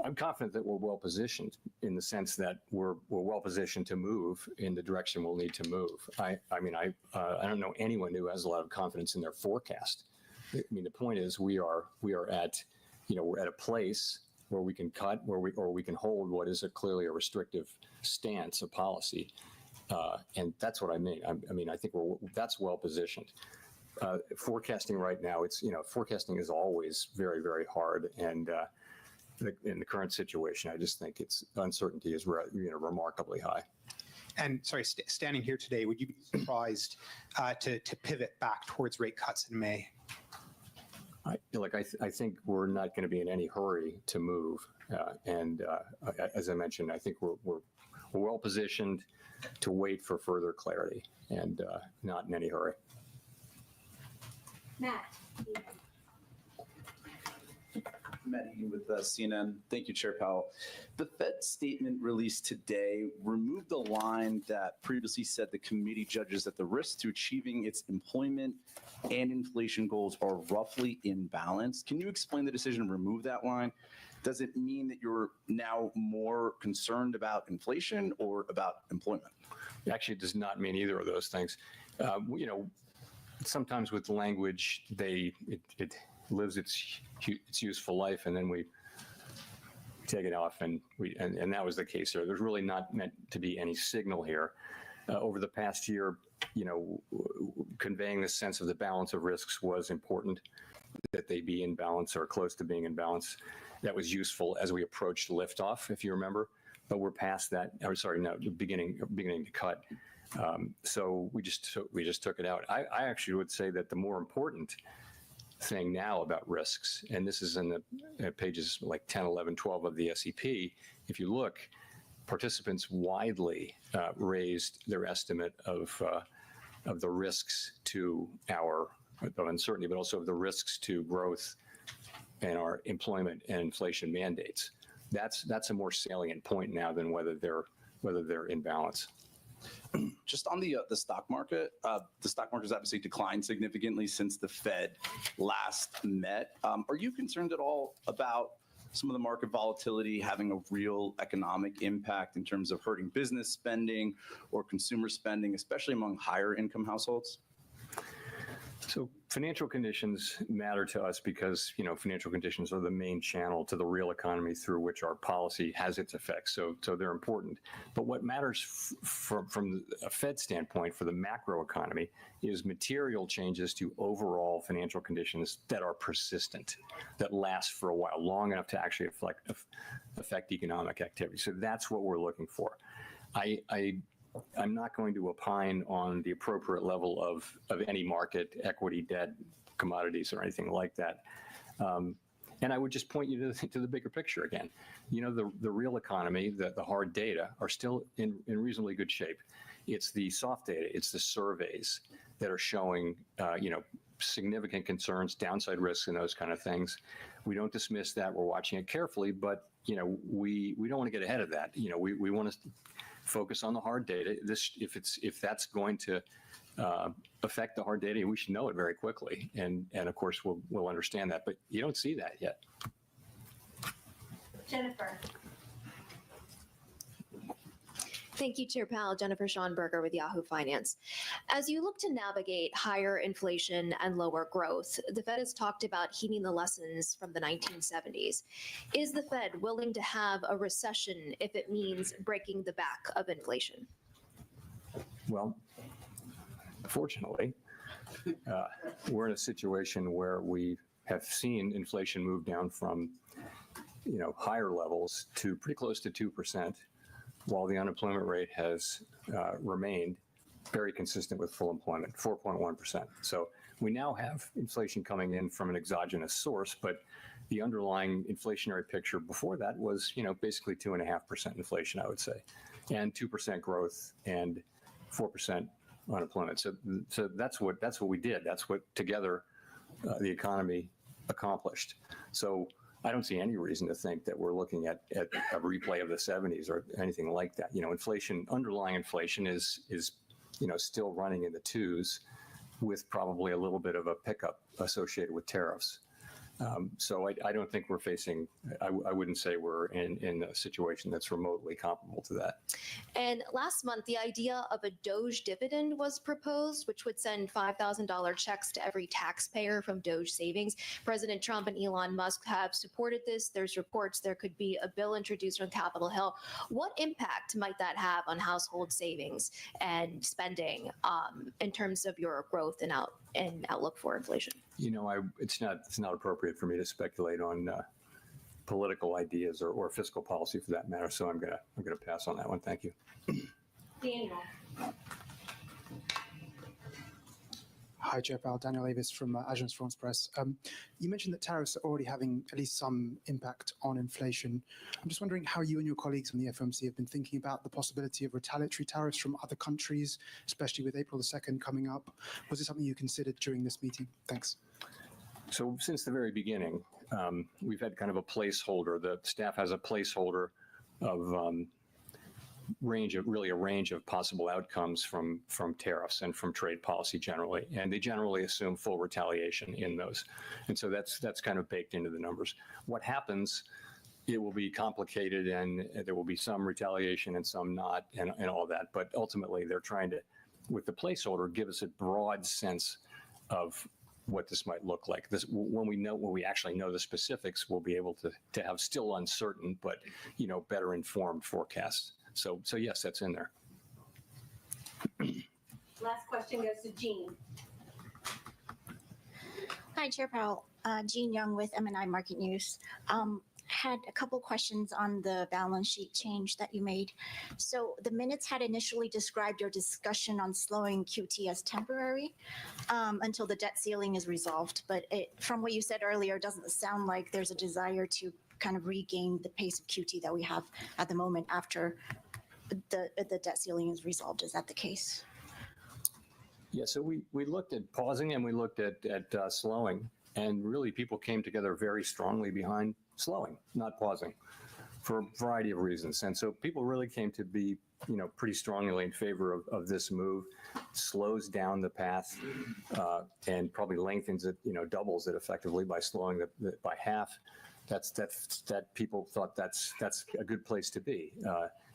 I'm confident that we're well positioned in the sense that we're well positioned to move in the direction we'll need to move. I don't know anyone who has a lot of confidence in their forecast. I mean, the point is we are at, we're at a place where we can cut, or we can hold what is clearly a restrictive stance of policy. And that's what I mean. I think that's well positioned. Forecasting right now, forecasting is always very, very hard. And in the current situation, I just think uncertainty is remarkably high. And sorry, standing here today, would you be surprised to pivot back towards rate cuts in May? I think we're not going to be in any hurry to move. As I mentioned, I think we're well positioned to wait for further clarity and not in any hurry. Matt. Matt Egan with CNN. Thank you, Chair Powell. The Fed statement released today removed the line that previously said the committee judges that the risks to achieving its employment and inflation goals are roughly in balance. Can you explain the decision to remove that line? Does it mean that you're now more concerned about inflation or about employment? Actually, it does not mean either of those things. Sometimes with language, it lives its useful life, and then we take it off, and that was the case here. There's really not meant to be any signal here. Over the past year, conveying the sense of the balance of risks was important, that they be in balance or close to being in balance. That was useful as we approached liftoff, if you remember. But we're past that. Beginning to cut. So we just took it out. I actually would say that the more important thing now about risks, and this is in the pages like 10, 11, 12 of the SEP, if you look, participants widely raised their estimate of the risks to of uncertainty, but also of the risks to growth and our employment and inflation mandates. That's a more salient point now than whether they're in balance. Just on the stock market has obviously declined significantly since the Fed last met. Are you concerned at all about some of the market volatility having a real economic impact in terms of hurting business spending or consumer spending, especially among higher income households? So financial conditions matter to us because, financial conditions are the main channel to the real economy through which our policy has its effects. So they're important. But what matters from a Fed standpoint for the macro economy is material changes to overall financial conditions that are persistent, that last for a while, long enough to actually affect economic activity. So that's what we're looking for. I'm not going to opine on the appropriate level of any market, equity, debt, commodities, or anything like that. And I would just point you to the bigger picture again. The real economy, the hard data are still in reasonably good shape. It's the soft data, it's the surveys that are showing, significant concerns, downside risks, and those kind of things. We don't dismiss that. We're watching it carefully, but we don't want to get ahead of that. We want to focus on the hard data. If that's going to affect the hard data, we should know it very quickly, and of course we'll understand that. But you don't see that yet. Jennifer. Thank you, Chair Powell. Jennifer Schonberger with Yahoo Finance. As you look to navigate higher inflation and lower growth, the Fed has talked about heeding the lessons from the 1970s. Is the Fed willing to have a recession if it means breaking the back of inflation? Well, fortunately, we're in a situation where we have seen inflation move down from higher levels to pretty close to 2%. While the unemployment rate has remained very consistent with full employment, 4.1%. So We now have inflation coming in from an exogenous source, but the underlying inflationary picture before that was, basically 2.5% inflation, I would say, and 2% growth and 4% unemployment. So that's what we did. That's what together the economy accomplished. So I don't see any reason to think that we're looking at a replay of the 70s or anything like that. Inflation, underlying inflation is still running in the twos, with probably a little bit of a pickup associated with tariffs. So I don't think we're facing, I wouldn't say we're in a situation that's remotely comparable to that. And last month, the idea of a Doge dividend was proposed, which would send $5,000 checks to every taxpayer from Doge savings. President Trump and Elon Musk have supported this. There's reports there could be a bill introduced on Capitol Hill. What impact might that have on household savings and spending in terms of your growth and outlook for inflation? It's not appropriate for me to speculate on political ideas or fiscal policy for that matter. So I'm gonna pass on that one. Thank you. Daniel. Hi, Chair Powell. Daniel Avis from Agence France Presse. You mentioned that tariffs are already having at least some impact on inflation. I'm just wondering how you and your colleagues from the FOMC have been thinking about the possibility of retaliatory tariffs from other countries, especially with April the 2nd coming up. Was it something you considered during this meeting? Thanks. So since the very beginning, we've had kind of a placeholder. The staff has a placeholder of a range of possible outcomes from tariffs and from trade policy generally, and they generally assume full retaliation in those, and so that's kind of baked into the numbers. What happens? It will be complicated, and there will be some retaliation and some not, and all that. But ultimately, they're trying to, with the placeholder, give us a broad sense of what this might look like. When we actually know the specifics, we'll be able to have still uncertain, but better informed forecasts. So yes, that's in there. Last question goes to Jean. Hi, Chair Powell. Jean Young with MNI Market News. Had a couple questions on the balance sheet change that you made. So the minutes had initially described your discussion on slowing QT as temporary until the debt ceiling is resolved. But from what you said earlier, it doesn't sound like there's a desire to kind of regain the pace of QT that we have at the moment after the debt ceiling is resolved. Is that the case? Yeah, so we looked at pausing and we looked at slowing, and really people came together very strongly behind slowing, not pausing, for a variety of reasons. And so people really came to be, pretty strongly in favor of this move. Slows down the path and probably lengthens it, doubles it effectively by slowing by half. That people thought that's a good place to be.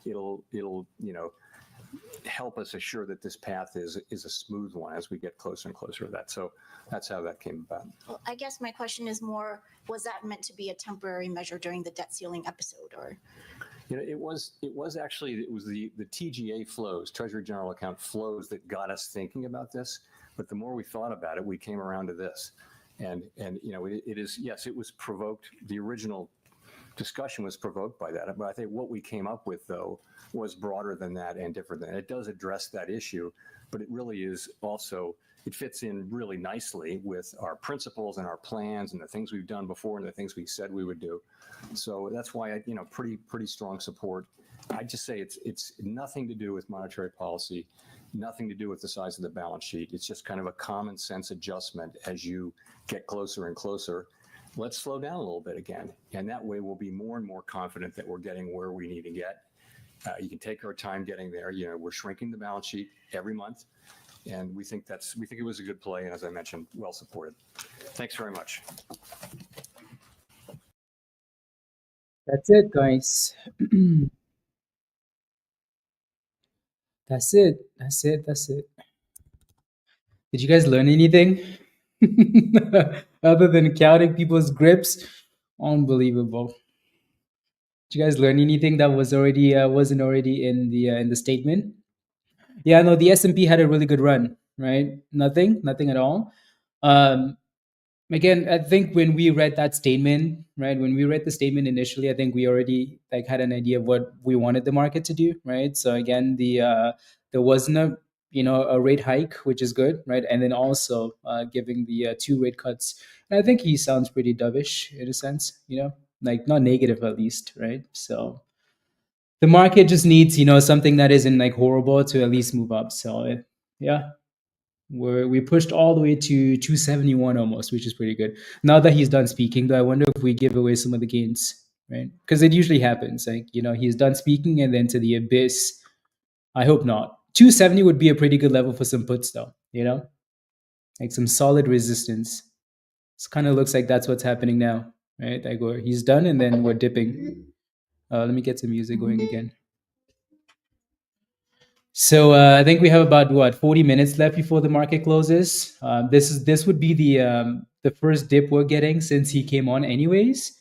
It'll help us assure that this path is a smooth one as we get closer and closer to that. So that's how that came about. Well, I guess my question is more, was that meant to be a temporary measure during the debt ceiling episode, or? It was the TGA flows, Treasury General Account flows, that got us thinking about this. But the more we thought about it, we came around to this. And it is, yes, it was provoked. The original discussion was provoked by that. But I think what we came up with, though, was broader than that and different than that. It does address that issue, but it really is also, it fits in really nicely with our principles and our plans and the things we've done before and the things we said we would do. So that's why, pretty strong support. I just say it's nothing to do with monetary policy, nothing to do with the size of the balance sheet. It's just kind of a common sense adjustment as you get closer and closer. Let's slow down a little bit again. And that way we'll be more and more confident that we're getting where we need to get. You can take our time getting there. We're shrinking the balance sheet every month. And we think it was a good play. And as I mentioned, well supported. Thanks very much. That's it, guys. That's it. Did you guys learn anything? Other than counting people's grips? Unbelievable. Did you guys learn anything that wasn't already in the statement? Yeah, no, the S&P had a really good run, right? Nothing at all. Again, I think when we read that statement, right? When we read the statement initially, I think we already had an idea of what we wanted the market to do, right? So again, there wasn't a a rate hike, which is good, right? And then also giving the 2 rate cuts. And I think he sounds pretty dovish in a sense, like not negative at least, right? So the market just needs, something that isn't like horrible to at least move up. So yeah, we pushed all the way to 271 almost, which is pretty good. Now that he's done speaking, though, I wonder if we give away some of the gains, right? Because it usually happens. Like, he's done speaking and then to the abyss. I hope not. 270 would be a pretty good level for some puts, though, like some solid resistance. It kind of looks like that's what's happening now, right? Like he's done and then we're dipping. Let me get some music going again. So I think we have about 40 minutes left before the market closes. This would be the first dip we're getting since he came on, anyways.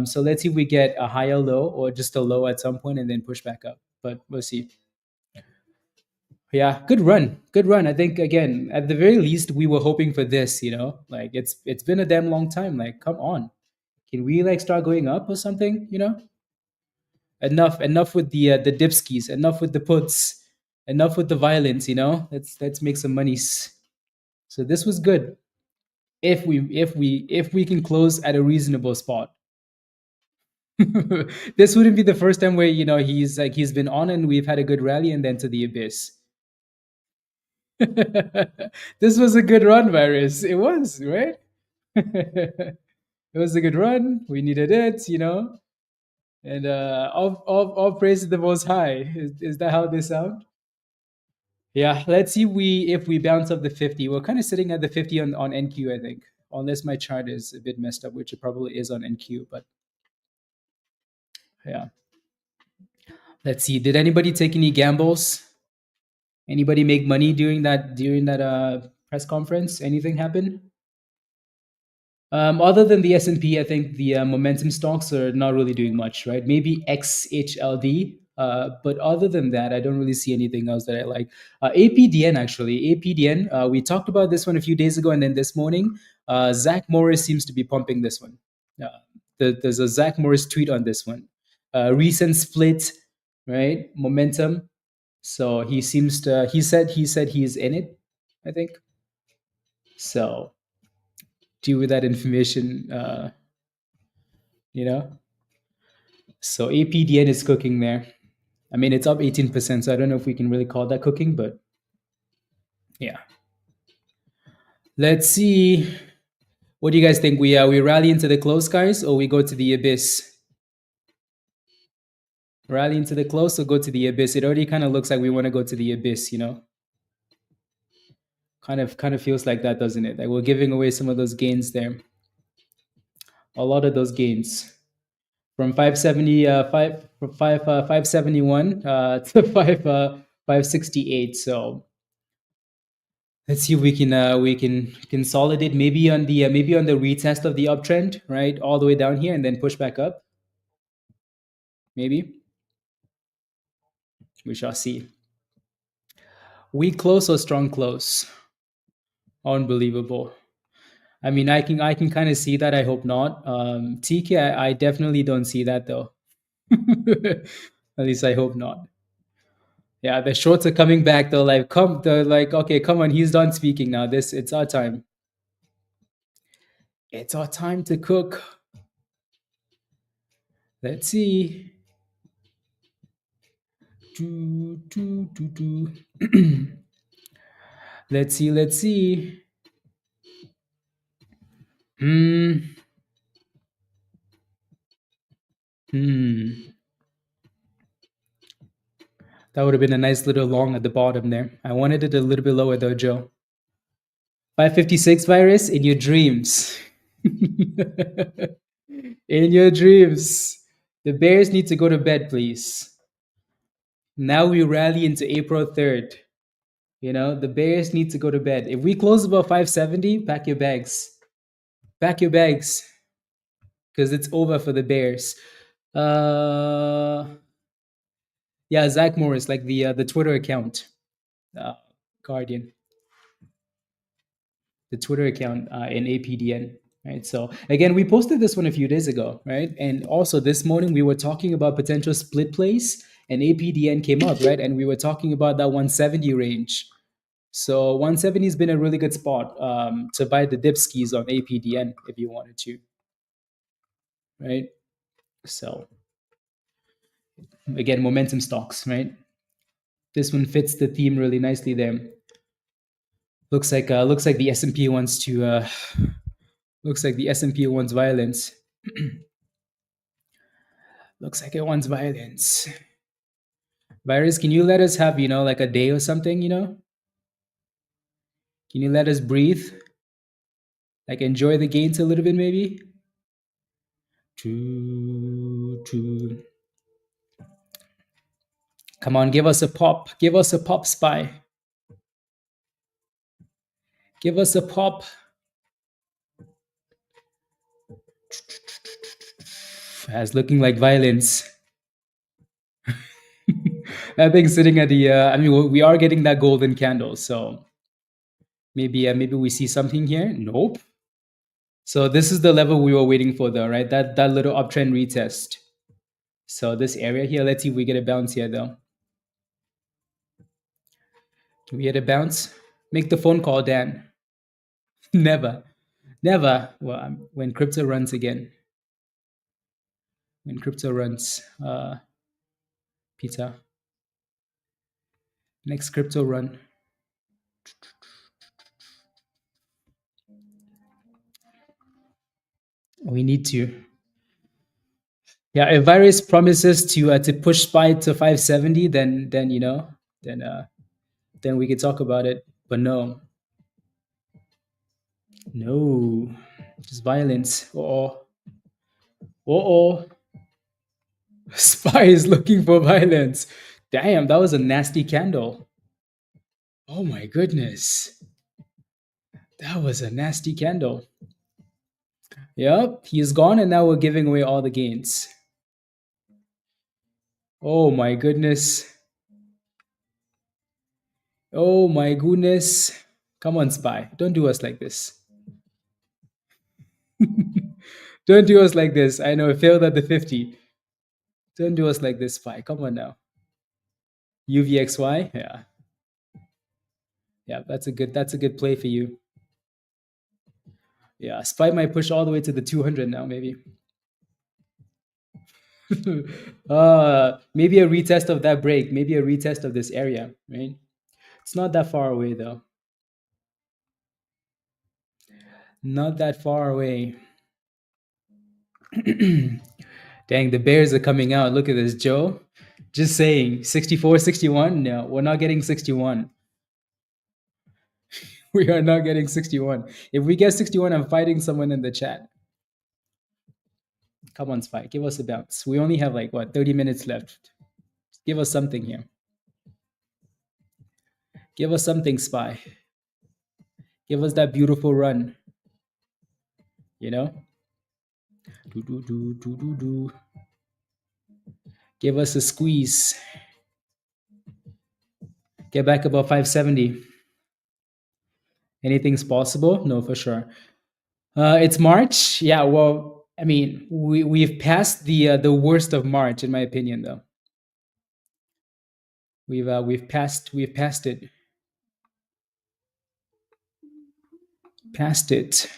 So let's see if we get a higher low or just a low at some point and then push back up. But we'll see. Yeah, good run. I think again, at the very least, we were hoping for this. Like it's been a damn long time. Like, come on, can we like start going up or something? Enough with the dipskis. Enough with the puts. Enough with the violence, let's make some monies. So this was good. If we can close at a reasonable spot. This wouldn't be the first time where he's been on and we've had a good rally and then to the abyss. This was a good run, Virus. It was, right? It was a good run. We needed it, and all praise to the Most High. Is that how they sound? Yeah, let's see if we bounce up the 50. We're kind of sitting at the 50 on NQ, I think, unless my chart is a bit messed up, which it probably is on NQ. But yeah, let's see. Did anybody take any gambles? Anybody make money during that press conference? Anything happen? Other than the S&P, I think the momentum stocks are not really doing much, right? Maybe XHLD. But other than that, I don't really see anything else that I like. APDN, actually. APDN, we talked about this one a few days ago, and then this morning, Zach Morris seems to be pumping this one. There's a Zach Morris tweet on this one. Recent split, right? Momentum. So he said he's in it, I think. So due with that information, So APDN is cooking there. I mean, it's up 18%, so I don't know if we can really call that cooking, but yeah. Let's see. What do you guys think? We rally into the close, guys, or we go to the abyss? Rally into the close or go to the abyss? It already kind of looks like we want to go to the abyss, Kind of feels like that, doesn't it? Like we're giving away some of those gains there. A lot of those gains. From 571 to 568. So let's see if we can consolidate maybe on the retest of the uptrend, right, all the way down here and then push back up. Maybe we shall see. Weak close or strong close? Unbelievable. I mean, I can kind of see that. I hope not. TK, I definitely don't see that though. At least I hope not. Yeah, the shorts are coming back. They're like, okay, come on, he's done speaking now. It's our time. It's our time to cook. Let's see. Let's see. That would have been a nice little long at the bottom there. I wanted it a little bit lower though, Joe. 556 Virus, in your dreams. In your dreams. The Bears need to go to bed, please. Now we rally into April 3rd. The Bears need to go to bed. If we close above 570, pack your bags. Pack your bags. Because it's over for the Bears. Yeah, Zach Morris, like the Twitter account, Guardian, the Twitter account in APDN, right? So again, we posted this one a few days ago, right? And also this morning we were talking about potential split plays, and APDN came up, right? And we were talking about that 170 range, So 170 has been a really good spot to buy the dip skis on APDN if you wanted to, right? So again, momentum stocks, right? This one fits the theme really nicely there. Looks like the S&P wants to looks like the S&P wants violence. Looks like it wants violence. Virus, can you let us have, like a day or something, Can you let us breathe? Like enjoy the gains a little bit, maybe? Come on, give us a pop. Give us a pop, SPY. Give us a pop. As looking like violence. That thing's sitting at the. We are getting that golden candle, so maybe we see something here. Nope. So this is the level we were waiting for, though, right? That little uptrend retest. So this area here, let's see if we get a bounce here, though. Can we get a bounce? Make the phone call, Dan. Never. Well, when crypto runs again. When crypto runs, Peter. Next crypto run. We need to. Yeah, if Virus promises to push SPY to 570, then we can talk about it. But no, just violence. SPY is looking for violence. Damn, that was a nasty candle. Oh my goodness, that was a nasty candle. Yep, he's gone, and now we're giving away all the gains. Oh my goodness. Oh my goodness. Come on, SPY. Don't do us like this. Don't do us like this. I know it failed at the 50. Don't do us like this, SPY. Come on now. UVXY? Yeah. Yeah, that's a good play for you. Yeah, SPY might push all the way to the 200 now, maybe. Maybe a retest of that break. Maybe a retest of this area, right? It's not that far away, though. Not that far away. Dang, the bears are coming out. Look at this, Joe. Just saying, 64, 61? No, we're not getting 61. We are not getting 61. If we get 61, I'm fighting someone in the chat. Come on, SPY, give us a bounce. We only have 30 minutes left. Give us something here. Give us something, SPY. Give us that beautiful run. Give us a squeeze. Get back above 570. Anything's possible? No, for sure. It's March. Yeah, well, we've passed the worst of March, in my opinion, though. We've passed it. Passed it.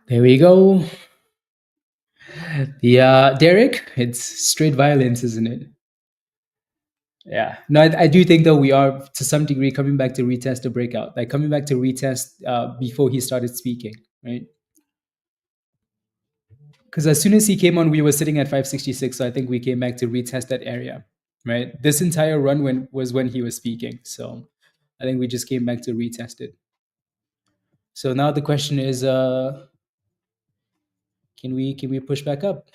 There we go. Yeah, Derek, it's straight violence, isn't it? Yeah. No, I do think, though, we are, to some degree, coming back to retest a breakout. Coming back to retest before he started speaking, right? Because as soon as he came on, we were sitting at 566, so I think we came back to retest that area, right? This entire run was when he was speaking, so I think we just came back to retest it. So now the question is, can we push back up?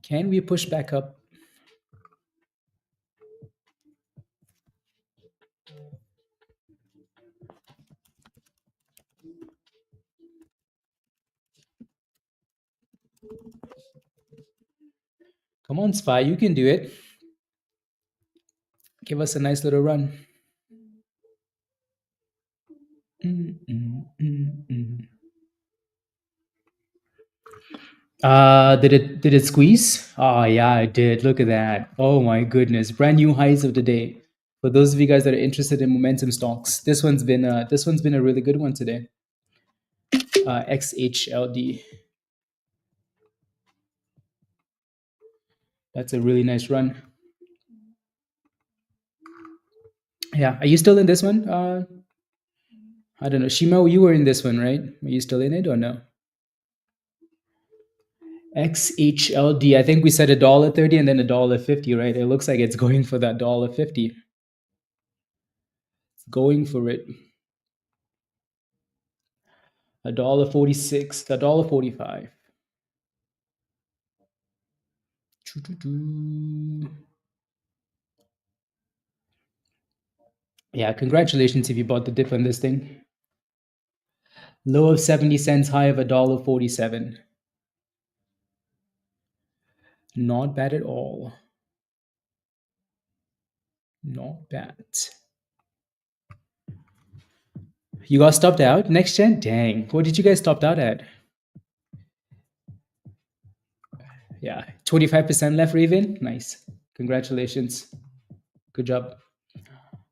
Can we push back up? Come on, SPY, you can do it. Give us a nice little run. Did it squeeze? Oh yeah, it did. Look at that. Oh my goodness. Brand new highs of the day. For those of you guys that are interested in momentum stocks, this one's been a really good one today. XHLD. That's a really nice run. Yeah, are you still in this one? I don't know. Shima, you were in this one, right? Are you still in it or no? XHLD. I think we said $1.30 and then $1.50, right? It looks like it's going for that $1.50. It's going for it. $1.46, $1.45. Yeah, congratulations if you bought the dip on this thing. Low of 70 cents, high of $1.47. Not bad at all. Not bad. You got stopped out? Next gen? Dang. What did you guys stop out at? Yeah, 25% left, Raven. Nice. Congratulations. Good job.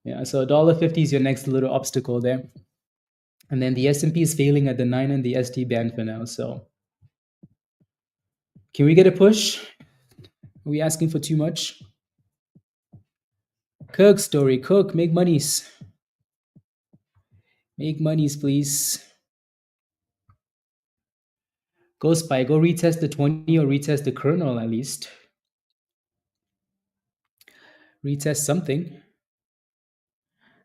Yeah, so $1.50 is your next little obstacle there. And then the S&P is failing at the 9 and the ST band for now. So can we get a push? Are we asking for too much? Cook story. Cook, make monies. Make monies, please. Go SPY. Go retest the 20 or retest the kernel at least. Retest something.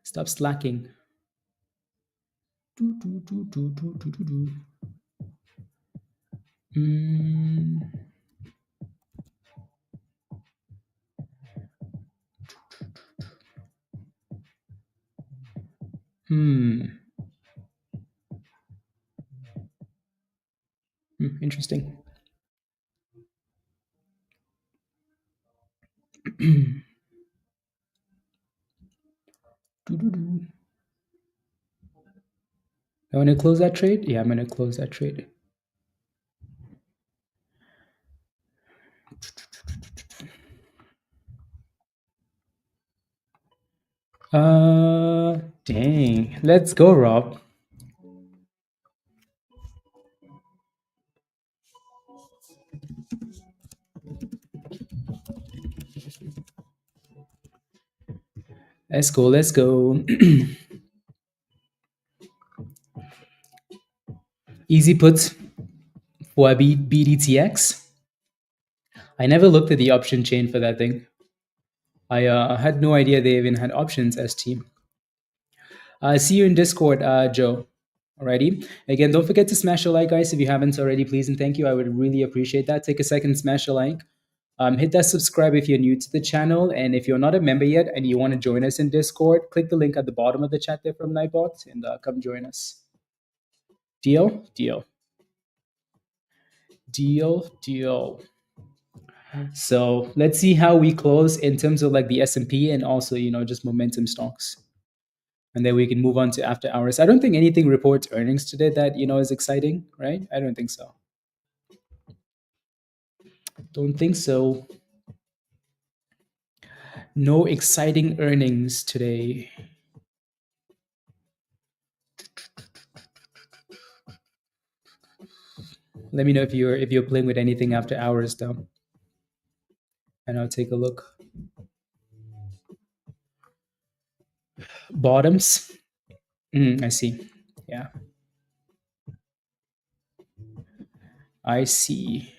Stop slacking. Interesting. I want to close that trade. Yeah, I'm going to close that trade. Dang. Let's go, Rob. Let's go. Let's go. Easy puts for BDTX. I never looked at the option chain for that thing. I had no idea they even had options as team. See you in Discord, Joe. Alrighty. Again, don't forget to smash a like, guys, if you haven't already, please and thank you. I would really appreciate that. Take a second, smash a like. Hit that subscribe if you're new to the channel. And if you're not a member yet and you want to join us in Discord, click the link at the bottom of the chat there from Nightbot and come join us. Deal? Deal. Deal, deal. So let's see how we close in terms of like the S&P and also, just momentum stocks. And then we can move on to after hours. I don't think anything reports earnings today that, is exciting, right? I don't think so. Don't think so. No exciting earnings today. Let me know if you're playing with anything after hours though. And I'll take a look. Bottoms. I see. Yeah. I see.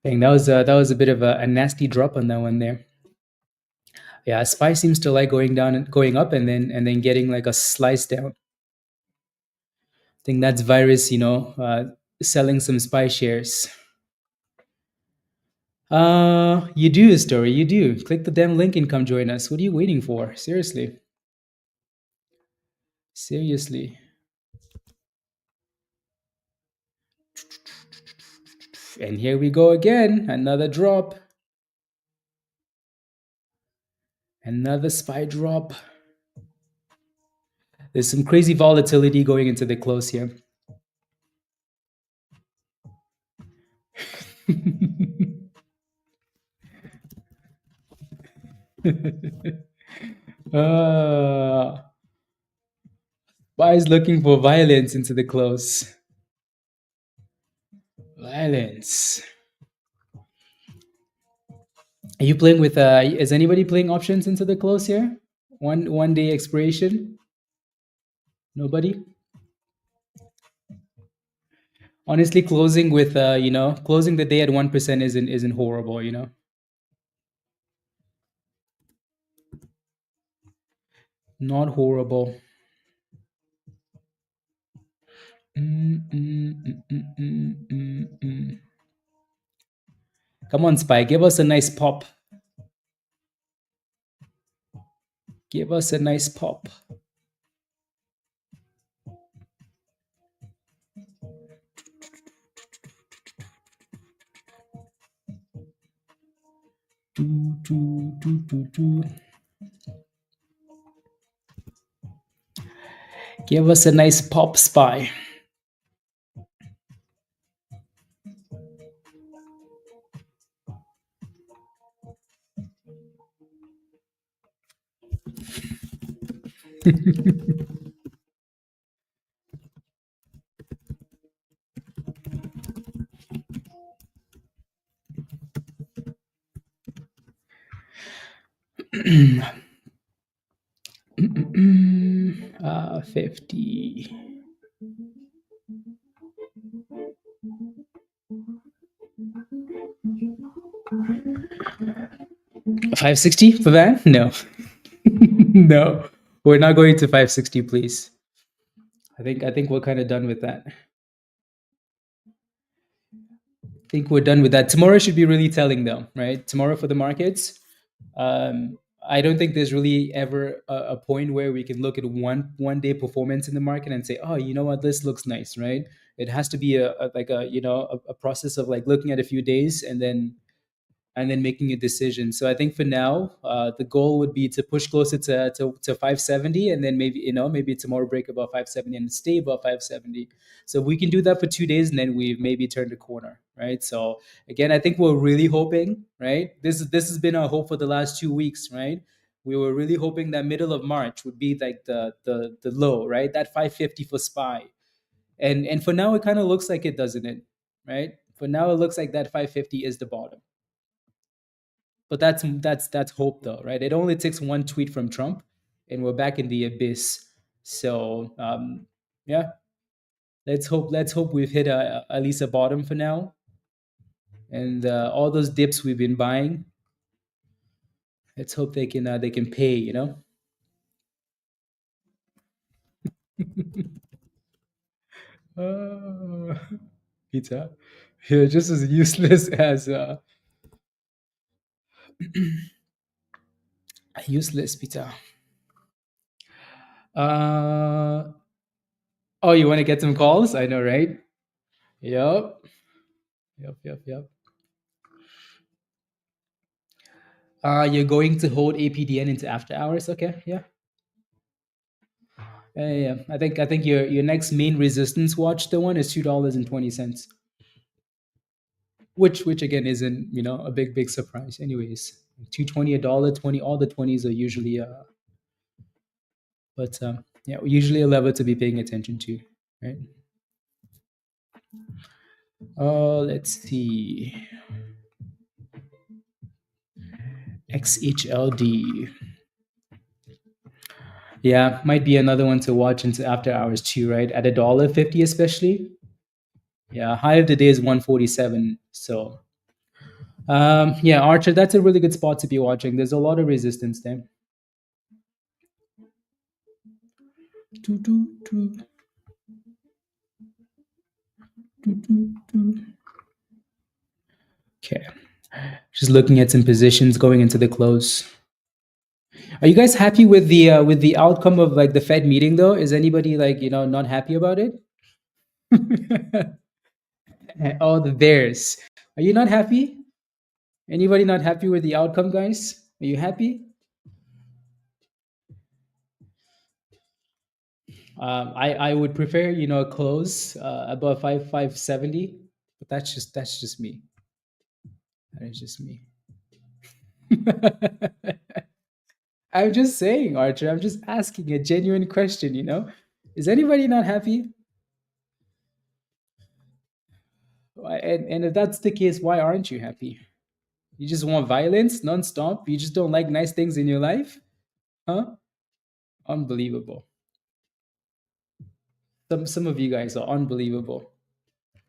Dang, that was a bit of a nasty drop on that one there. Yeah, SPY seems to like going down and going up and then getting like a slice down. I think that's virus, selling some SPY shares. You do, Story. You do. Click the damn link and come join us. What are you waiting for? Seriously. Seriously. And here we go again. Another drop. Another SPY drop. There's some crazy volatility going into the close here. Why is looking for violence into the close? Violence. Are you playing with? Is anybody playing options into the close here? One day expiration. Nobody. Honestly, closing with closing the day at 1% isn't horrible. Not horrible. Come on, SPY, give us a nice pop. Give us a nice pop. Give us a nice pop, SPY. Ah, 50. $560 for that? No. No. We're not going to 560, please. I think we're kind of done with that. I think we're done with that. Tomorrow should be really telling though, right? Tomorrow for the markets. I don't think there's really ever a point where we can look at one day performance in the market and say, oh, you know what, this looks nice, right? It has to be a process of like looking at a few days and then making a decision. So I think for now, the goal would be to push closer to 570, and then maybe tomorrow break above 570 and stay above 570. So we can do that for 2 days, and then we've maybe turned a corner, right? So again, I think we're really hoping, right? This has been our hope for the last 2 weeks, right? We were really hoping that middle of March would be like the low, right? That 550 for SPY. And for now, it kind of looks like it, doesn't it? Right? For now, it looks like that 550 is the bottom. But that's hope though, right? It only takes one tweet from Trump and we're back in the abyss. So yeah, let's hope we've hit at least a bottom for now. And all those dips we've been buying, let's hope they can pay, Pizza, you're just as useless as useless, Pizza. Oh, you want to get some calls? I know, right? Yep. You're going to hold APDN into after hours? Okay, yeah. Yeah. I think your next main resistance watch, the one is $2.20, which again isn't a big surprise. Anyways, $2.20, $1.20, all the 20s are usually but yeah, usually a level to be paying attention to, right? Let's see. XHLD. Yeah, might be another one to watch into after hours too, right? At $1.50 especially. Yeah, high of the day is 147. So Yeah, Archer, that's a really good spot to be watching. There's a lot of resistance there. Okay. Just looking at some positions going into the close. Are you guys happy with the outcome of like the Fed meeting though? Is anybody like, not happy about it? Oh, the Bears. Are you not happy? Anybody not happy with the outcome, guys? Are you happy? I would prefer, a close above 570, but that's just me. That is just me. I'm just saying, Archer. I'm just asking a genuine question. Is anybody not happy? And if that's the case, why aren't you happy? You just want violence nonstop? You just don't like nice things in your life? Huh? Unbelievable. Some of you guys are unbelievable.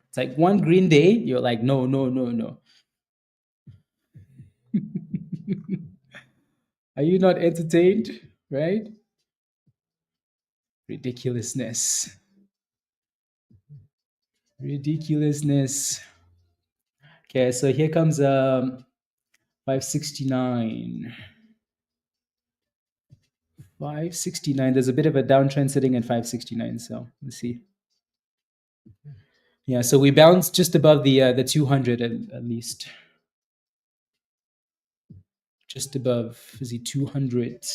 It's like one green day, you're like, no, no, no, no. Are you not entertained? Right? Ridiculousness. Ridiculousness. Okay, so here comes 569. 569. There's a bit of a downtrend sitting at 569. So let's see. Yeah, so we bounced just above the 200 at least. Just above the 200.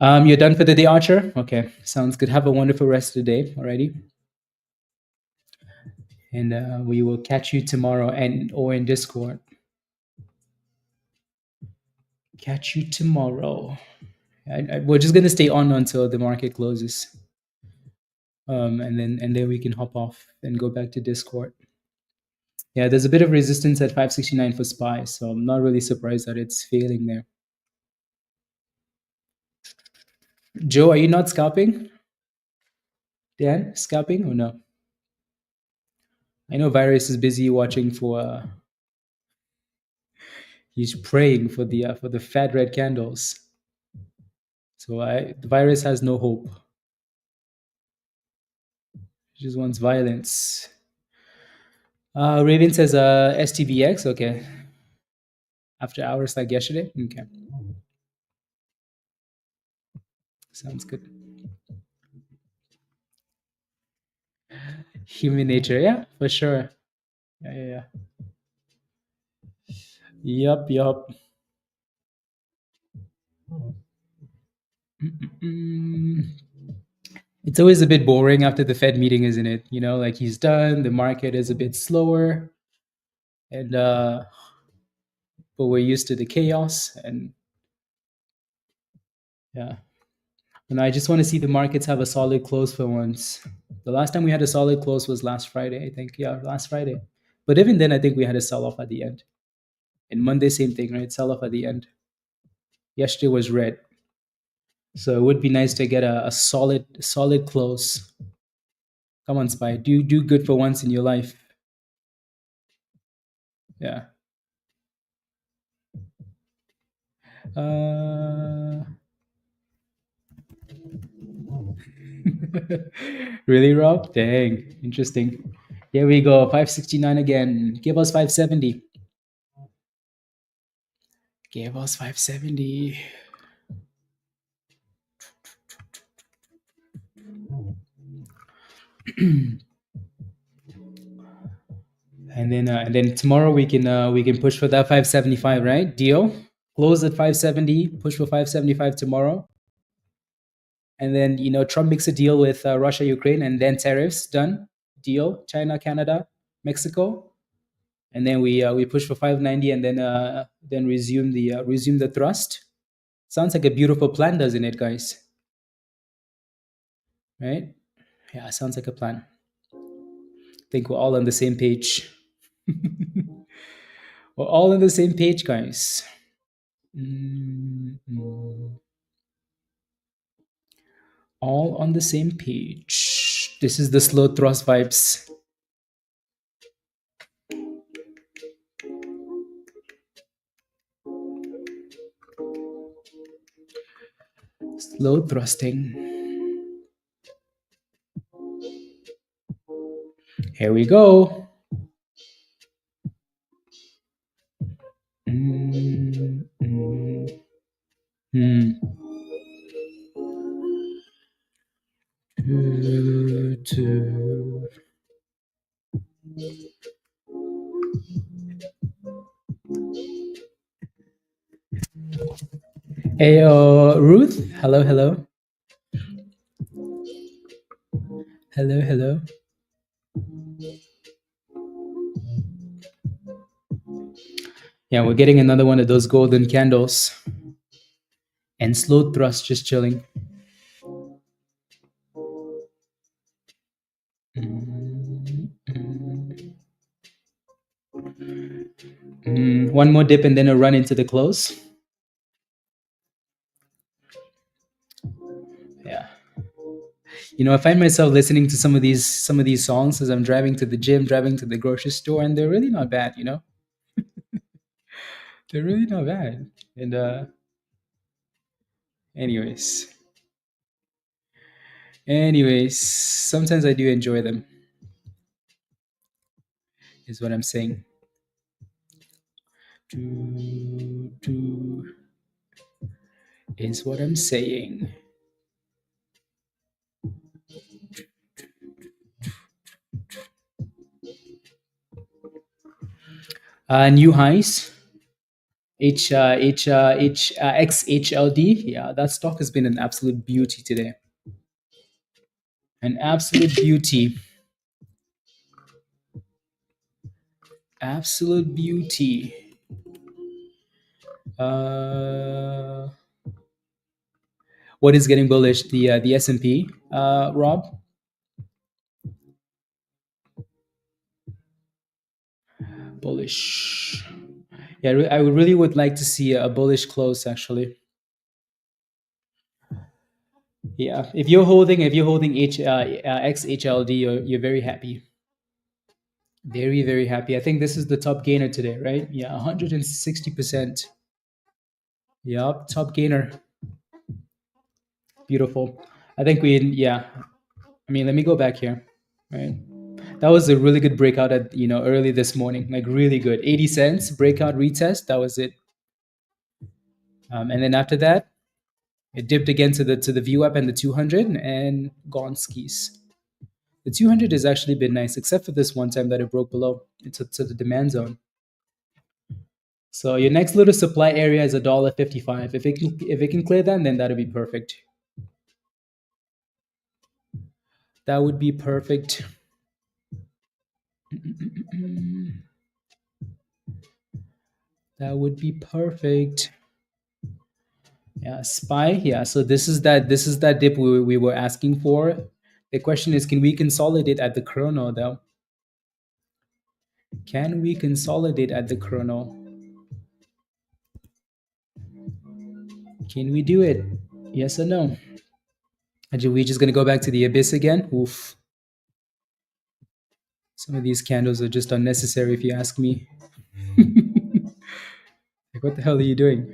You're done for the day, Archer? Okay, sounds good. Have a wonderful rest of the day. Alrighty. And we will catch you tomorrow or in Discord. Catch you tomorrow. We're just gonna stay on until the market closes, and then we can hop off and go back to Discord. Yeah, there's a bit of resistance at 569 for SPY, so I'm not really surprised that it's failing there. Joe, are you not scalping? Dan, scalping or no? I know Virus is busy watching for. He's praying for the fat red candles. So the Virus has no hope. He just wants violence. Raven says STBX. Okay. After hours like yesterday. Okay. Sounds good. Human nature, yeah, for sure. Yeah. Yup. It's always a bit boring after the Fed meeting, isn't it? Like he's done, the market is a bit slower, and but we're used to the chaos, and yeah. And I just want to see the markets have a solid close for once. The last time we had a solid close was last Friday, I think. Yeah, last Friday. But even then, I think we had a sell-off at the end. And Monday, same thing, right? Sell-off at the end. Yesterday was red. So it would be nice to get a solid close. Come on, SPY. Do good for once in your life. Yeah. Really, Rob? Dang. Interesting. Here we go. 569 again. Give us 570. Give us 570. And then tomorrow we can push for that 575, right? Deal. Close at 570, push for 575 tomorrow. And then Trump makes a deal with Russia, Ukraine, and then tariffs done. Deal. China, Canada, Mexico, and then we push for 590, and then resume the thrust. Sounds like a beautiful plan, doesn't it, guys? Right? Yeah, sounds like a plan. I think we're all on the same page. We're all on the same page, guys. All on the same page. This is the slow thrust vibes. Slow thrusting. Here we go. Hey, Ruth. Hello, hello. Hello, hello. Yeah, we're getting another one of those golden candles. And slow thrust just chilling. One more dip and then a run into the close. Yeah. You know, I find myself listening to some of these songs as I'm driving to the gym, driving to the grocery store, and they're really not bad, you know? They're really not bad. And anyways. Sometimes I do enjoy them. Is what I'm saying. Is what I'm saying. New highs. XHLD. Yeah, that stock has been an absolute beauty today. An absolute beauty. Absolute beauty. What is getting bullish? The S&P, Rob? Bullish. Yeah, I really would like to see a bullish close, actually. Yeah, if you're holding XHLD, you're very happy. Very, very happy. I think this is the top gainer today, right? Yeah, 160%. Yup, top gainer. Beautiful. I think I mean, let me go back here, right? That was a really good breakout at, early this morning, like really good. 80 cents breakout retest. That was it. And then after that, it dipped again to the VWAP and the 200 and gone skis. The 200 has actually been nice, except for this one time that it broke below. It's to the demand zone. So your next little supply area is $1.55. If it can clear that, then that'll be perfect. That would be perfect. That would be perfect. Yeah, SPY. Yeah, so this is that dip we were asking for. The question is, can we consolidate at the chrono though? Can we consolidate at the chrono? Can we do it? Yes or no? Are we just gonna go back to the abyss again? Oof. Some of these candles are just unnecessary if you ask me. Like, what the hell are you doing?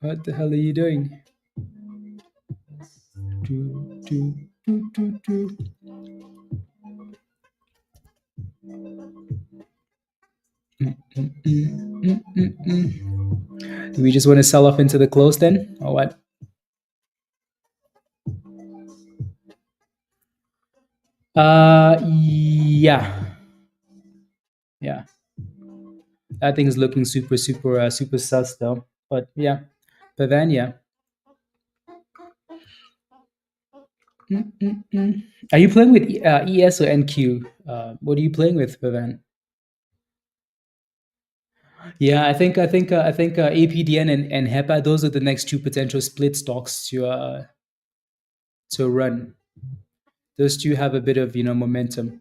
What the hell are you doing? Do. Do we just want to sell off into the close then, or what? Yeah. That thing is looking super sus though. But yeah, Pavan, yeah. Are you playing with ES or NQ? What are you playing with, Pavan? Yeah, I think APDN and HEPA, those are the next two potential split stocks to run. Those two have a bit of momentum.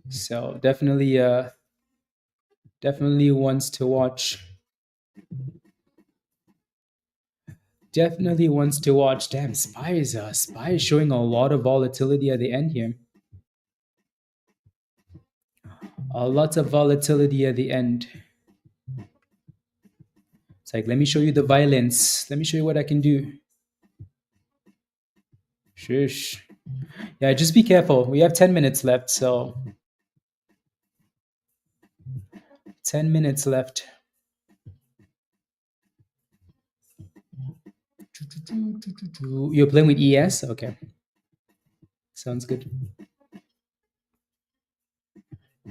So definitely ones to watch. Definitely wants to watch. Damn, SPY is showing a lot of volatility at the end here. Lots of volatility at the end. It's like, let me show you the violence. Let me show you what I can do. Shush. Yeah, just be careful. We have 10 minutes left, so 10 minutes left. You're playing with ES? Okay. Sounds good.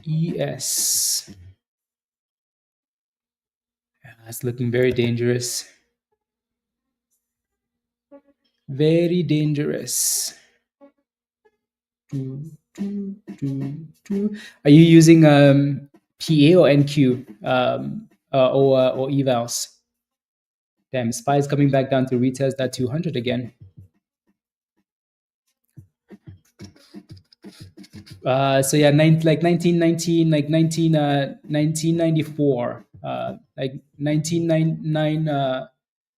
ES. Yeah, that's looking very dangerous. Very dangerous. Are you using PA or NQ or evals? Damn, SPY is coming back down to retest that 200 again. So yeah, 1919, like 1994, like 1999,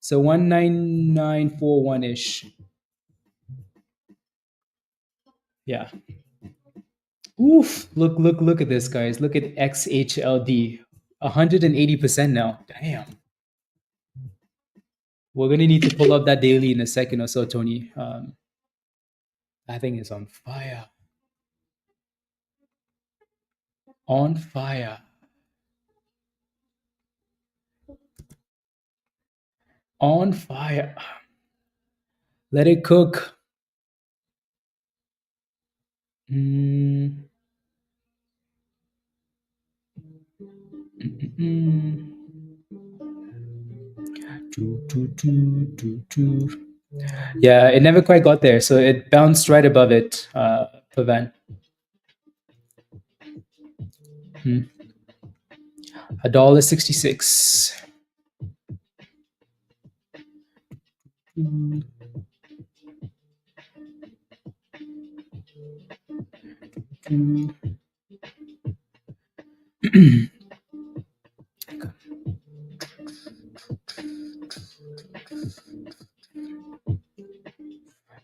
so 19941 ish. Yeah. Oof! Look at this, guys. Look at XHLD, 180% now. Damn. We're gonna need to pull up that daily in a second or so, Tony. That thing is on fire. On fire. On fire. Let it cook. Mm. Yeah, it never quite got there, so it bounced right above it, Pavan. $1.66.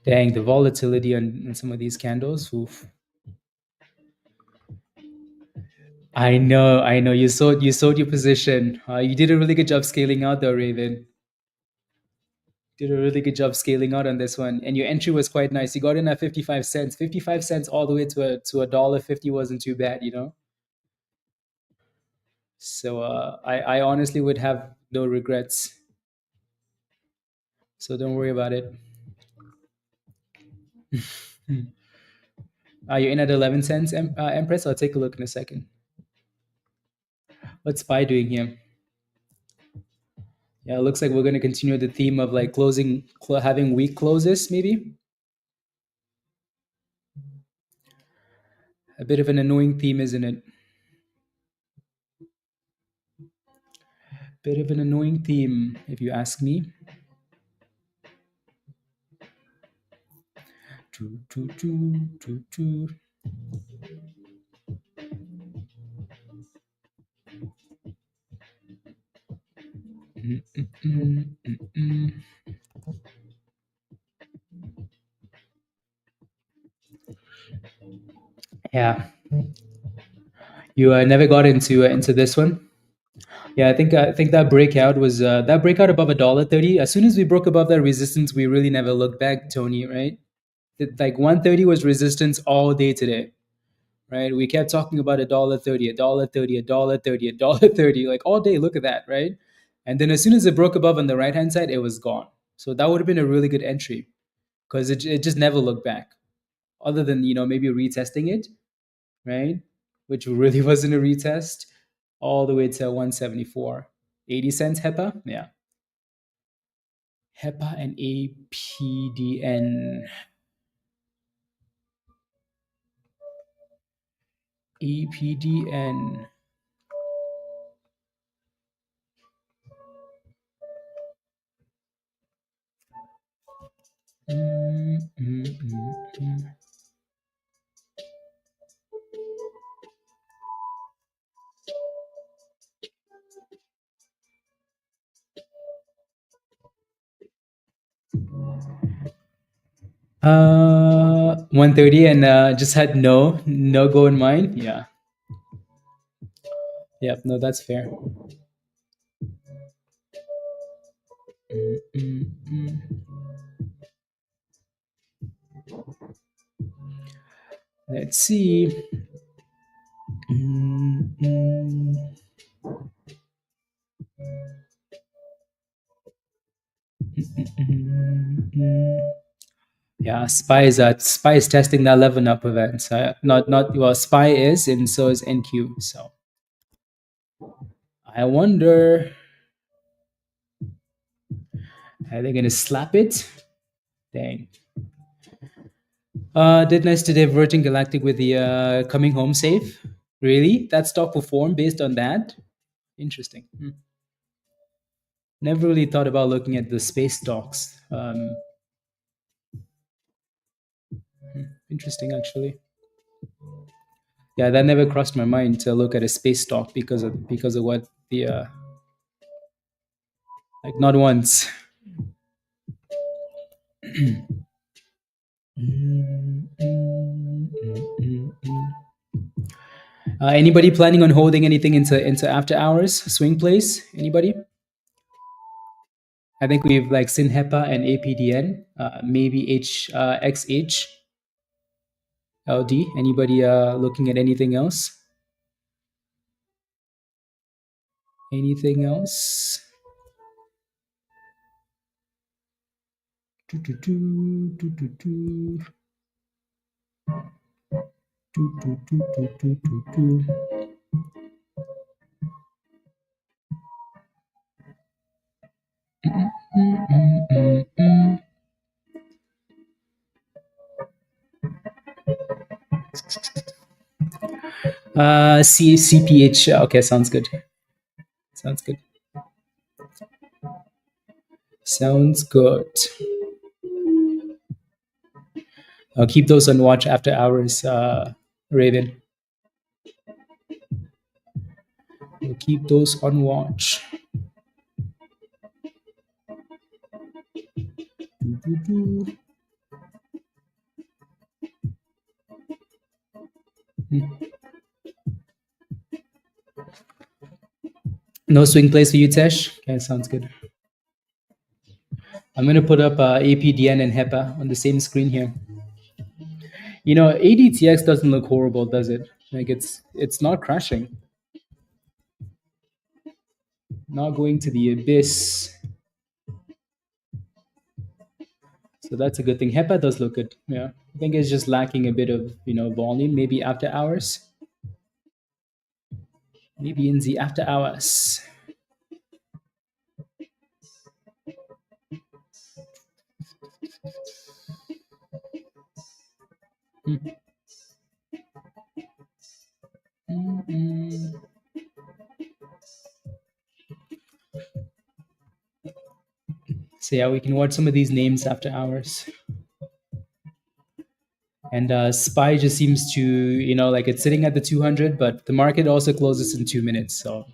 Dang, the volatility on some of these candles. Oof. I know. You sold your position. You did a really good job scaling out, though, Raven. Did a really good job scaling out on this one, and your entry was quite nice. You got in at 55 cents. 55 cents all the way to $1.50 wasn't too bad, you know. So I honestly would have no regrets. So don't worry about it. You're in at 11 cents, Empress. I'll take a look in a second. What's SPY doing here? Yeah, it looks like we're going to continue the theme of like having weak closes, maybe. A bit of an annoying theme, isn't it? Bit of an annoying theme, if you ask me. Yeah, you never got into this one. Yeah, I think that breakout was that breakout above $1.30. As soon as we broke above that resistance, we really never looked back, Tony. Right? Like 130 was resistance all day today. Right? We kept talking about $1.30, $1.30, $1.30, $1.30, like all day. Look at that, right? And then as soon as it broke above on the right hand side, it was gone. So that would have been a really good entry because it just never looked back, other than maybe retesting it, right? Which really wasn't a retest, all the way to 174, 80 cents HEPA, yeah. HEPA and APDN. APDN. 130 and just had no go in mind. Yeah. Yep. No, that's fair. Let's see. Yeah, SPY is testing that 11 up event. Not well, SPY is, and so is NQ. So I wonder, are they gonna slap it? Dang. Did nice today, Virgin Galactic with the coming home safe. Really? That stock performed based on that? Interesting. Never really thought about looking at the space stocks. Interesting, actually. Yeah, that never crossed my mind to look at a space stock because of what the like not once. Anybody planning on holding anything into after hours swing plays? Anybody? I think we've like seen HEPA and APDN, maybe XH, LD. Anybody looking at anything else? Anything else? CPH. Okay, sounds good. Sounds good. Sounds good. I'll keep those on watch after hours, Raven. We'll keep those on watch. No swing plays for you, Tesh? Okay, sounds good. I'm going to put up APDN and HEPA on the same screen here. You know, ADTX doesn't look horrible, does it? Like it's not crashing. Not going to the abyss. So that's a good thing. HEPA does look good. Yeah. I think it's just lacking a bit of, volume, maybe after hours. Maybe in the after hours. So yeah, we can watch some of these names after hours. And SPY just seems to, like it's sitting at the 200, but the market also closes in 2 minutes. So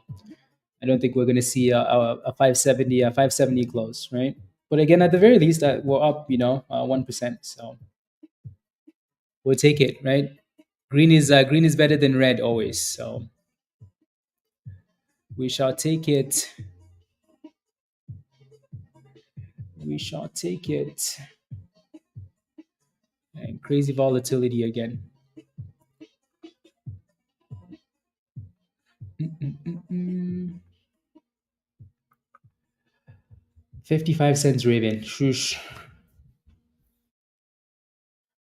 I don't think we're going to see a 570 close, right? But again, at the very least, we're up, 1%. So we'll take it, right? Green is better than red always. So we shall take it. We shall take it. And crazy volatility again. 55 cents Raven. Shoosh.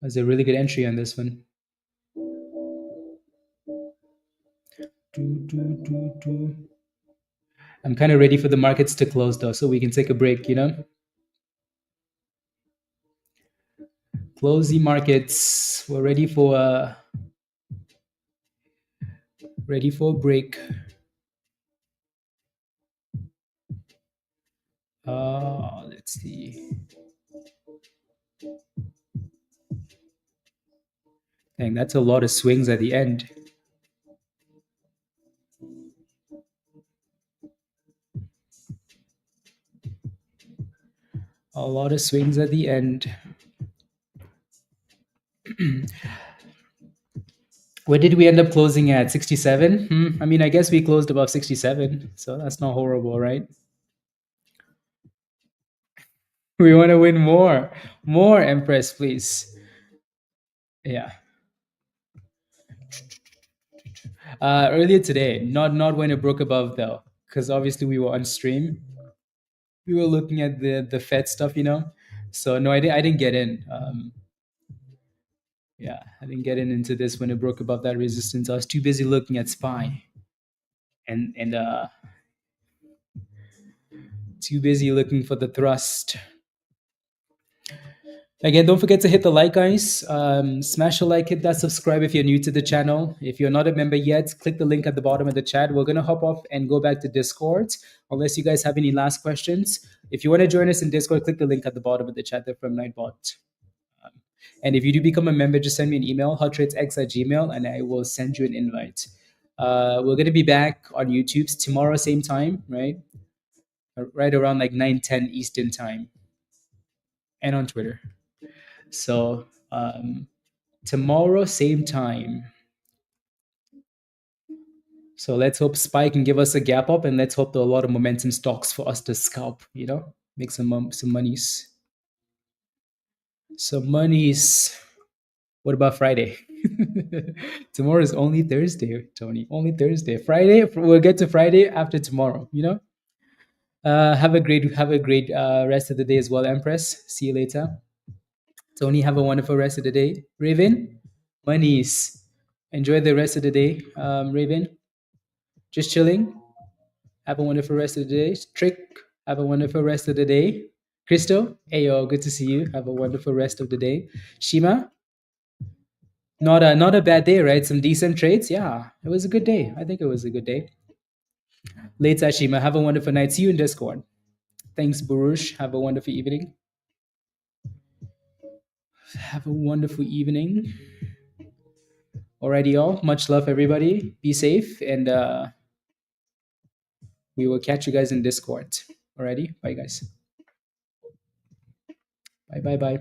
That's a really good entry on this one. I'm kind of ready for the markets to close though, so we can take a break, Close the markets. We're ready for a break. Let's see. Dang, that's a lot of swings at the end. A lot of swings at the end. What did we end up closing at? 67? I mean, I guess we closed above 67, so that's not horrible, right? We want to win more. More, Empress, please. Yeah. Earlier today, not when it broke above though, because obviously we were on stream. We were looking at the Fed stuff, So no, I didn't get in. Yeah, I didn't get into this when it broke above that resistance. I was too busy looking at SPY, and too busy looking for the thrust. Again, don't forget to hit the like, guys. Smash a like, hit that subscribe if you're new to the channel. If you're not a member yet, click the link at the bottom of the chat. We're going to hop off and go back to Discord, unless you guys have any last questions. If you want to join us in Discord, click the link at the bottom of the chat there from Nightbot. And if you do become a member, just send me an email, hotradesx@gmail.com, and I will send you an invite. We're going to be back on YouTube tomorrow, same time, right? Right around like 9:10 Eastern time. And on Twitter. So tomorrow, same time. So let's hope SPY can give us a gap up, and let's hope there are a lot of momentum stocks for us to scalp, make some monies. Some monies. What about Friday? Tomorrow is only Thursday, Tony. Only Thursday. Friday, we'll get to Friday after tomorrow, Have a great rest of the day as well, Empress. See you later. Tony, have a wonderful rest of the day. Raven, monies. Enjoy the rest of the day. Raven, just chilling. Have a wonderful rest of the day. Trick, have a wonderful rest of the day. Crystal, hey yo, good to see you. Have a wonderful rest of the day. Shima, not a bad day, right? Some decent trades. Yeah, it was a good day. I think it was a good day. Later, Shima, have a wonderful night. See you in Discord. Thanks, Burush. Have a wonderful evening. Have a wonderful evening. Alrighty, y'all. Much love, everybody. Be safe, and we will catch you guys in Discord. Alrighty, bye, guys. Bye.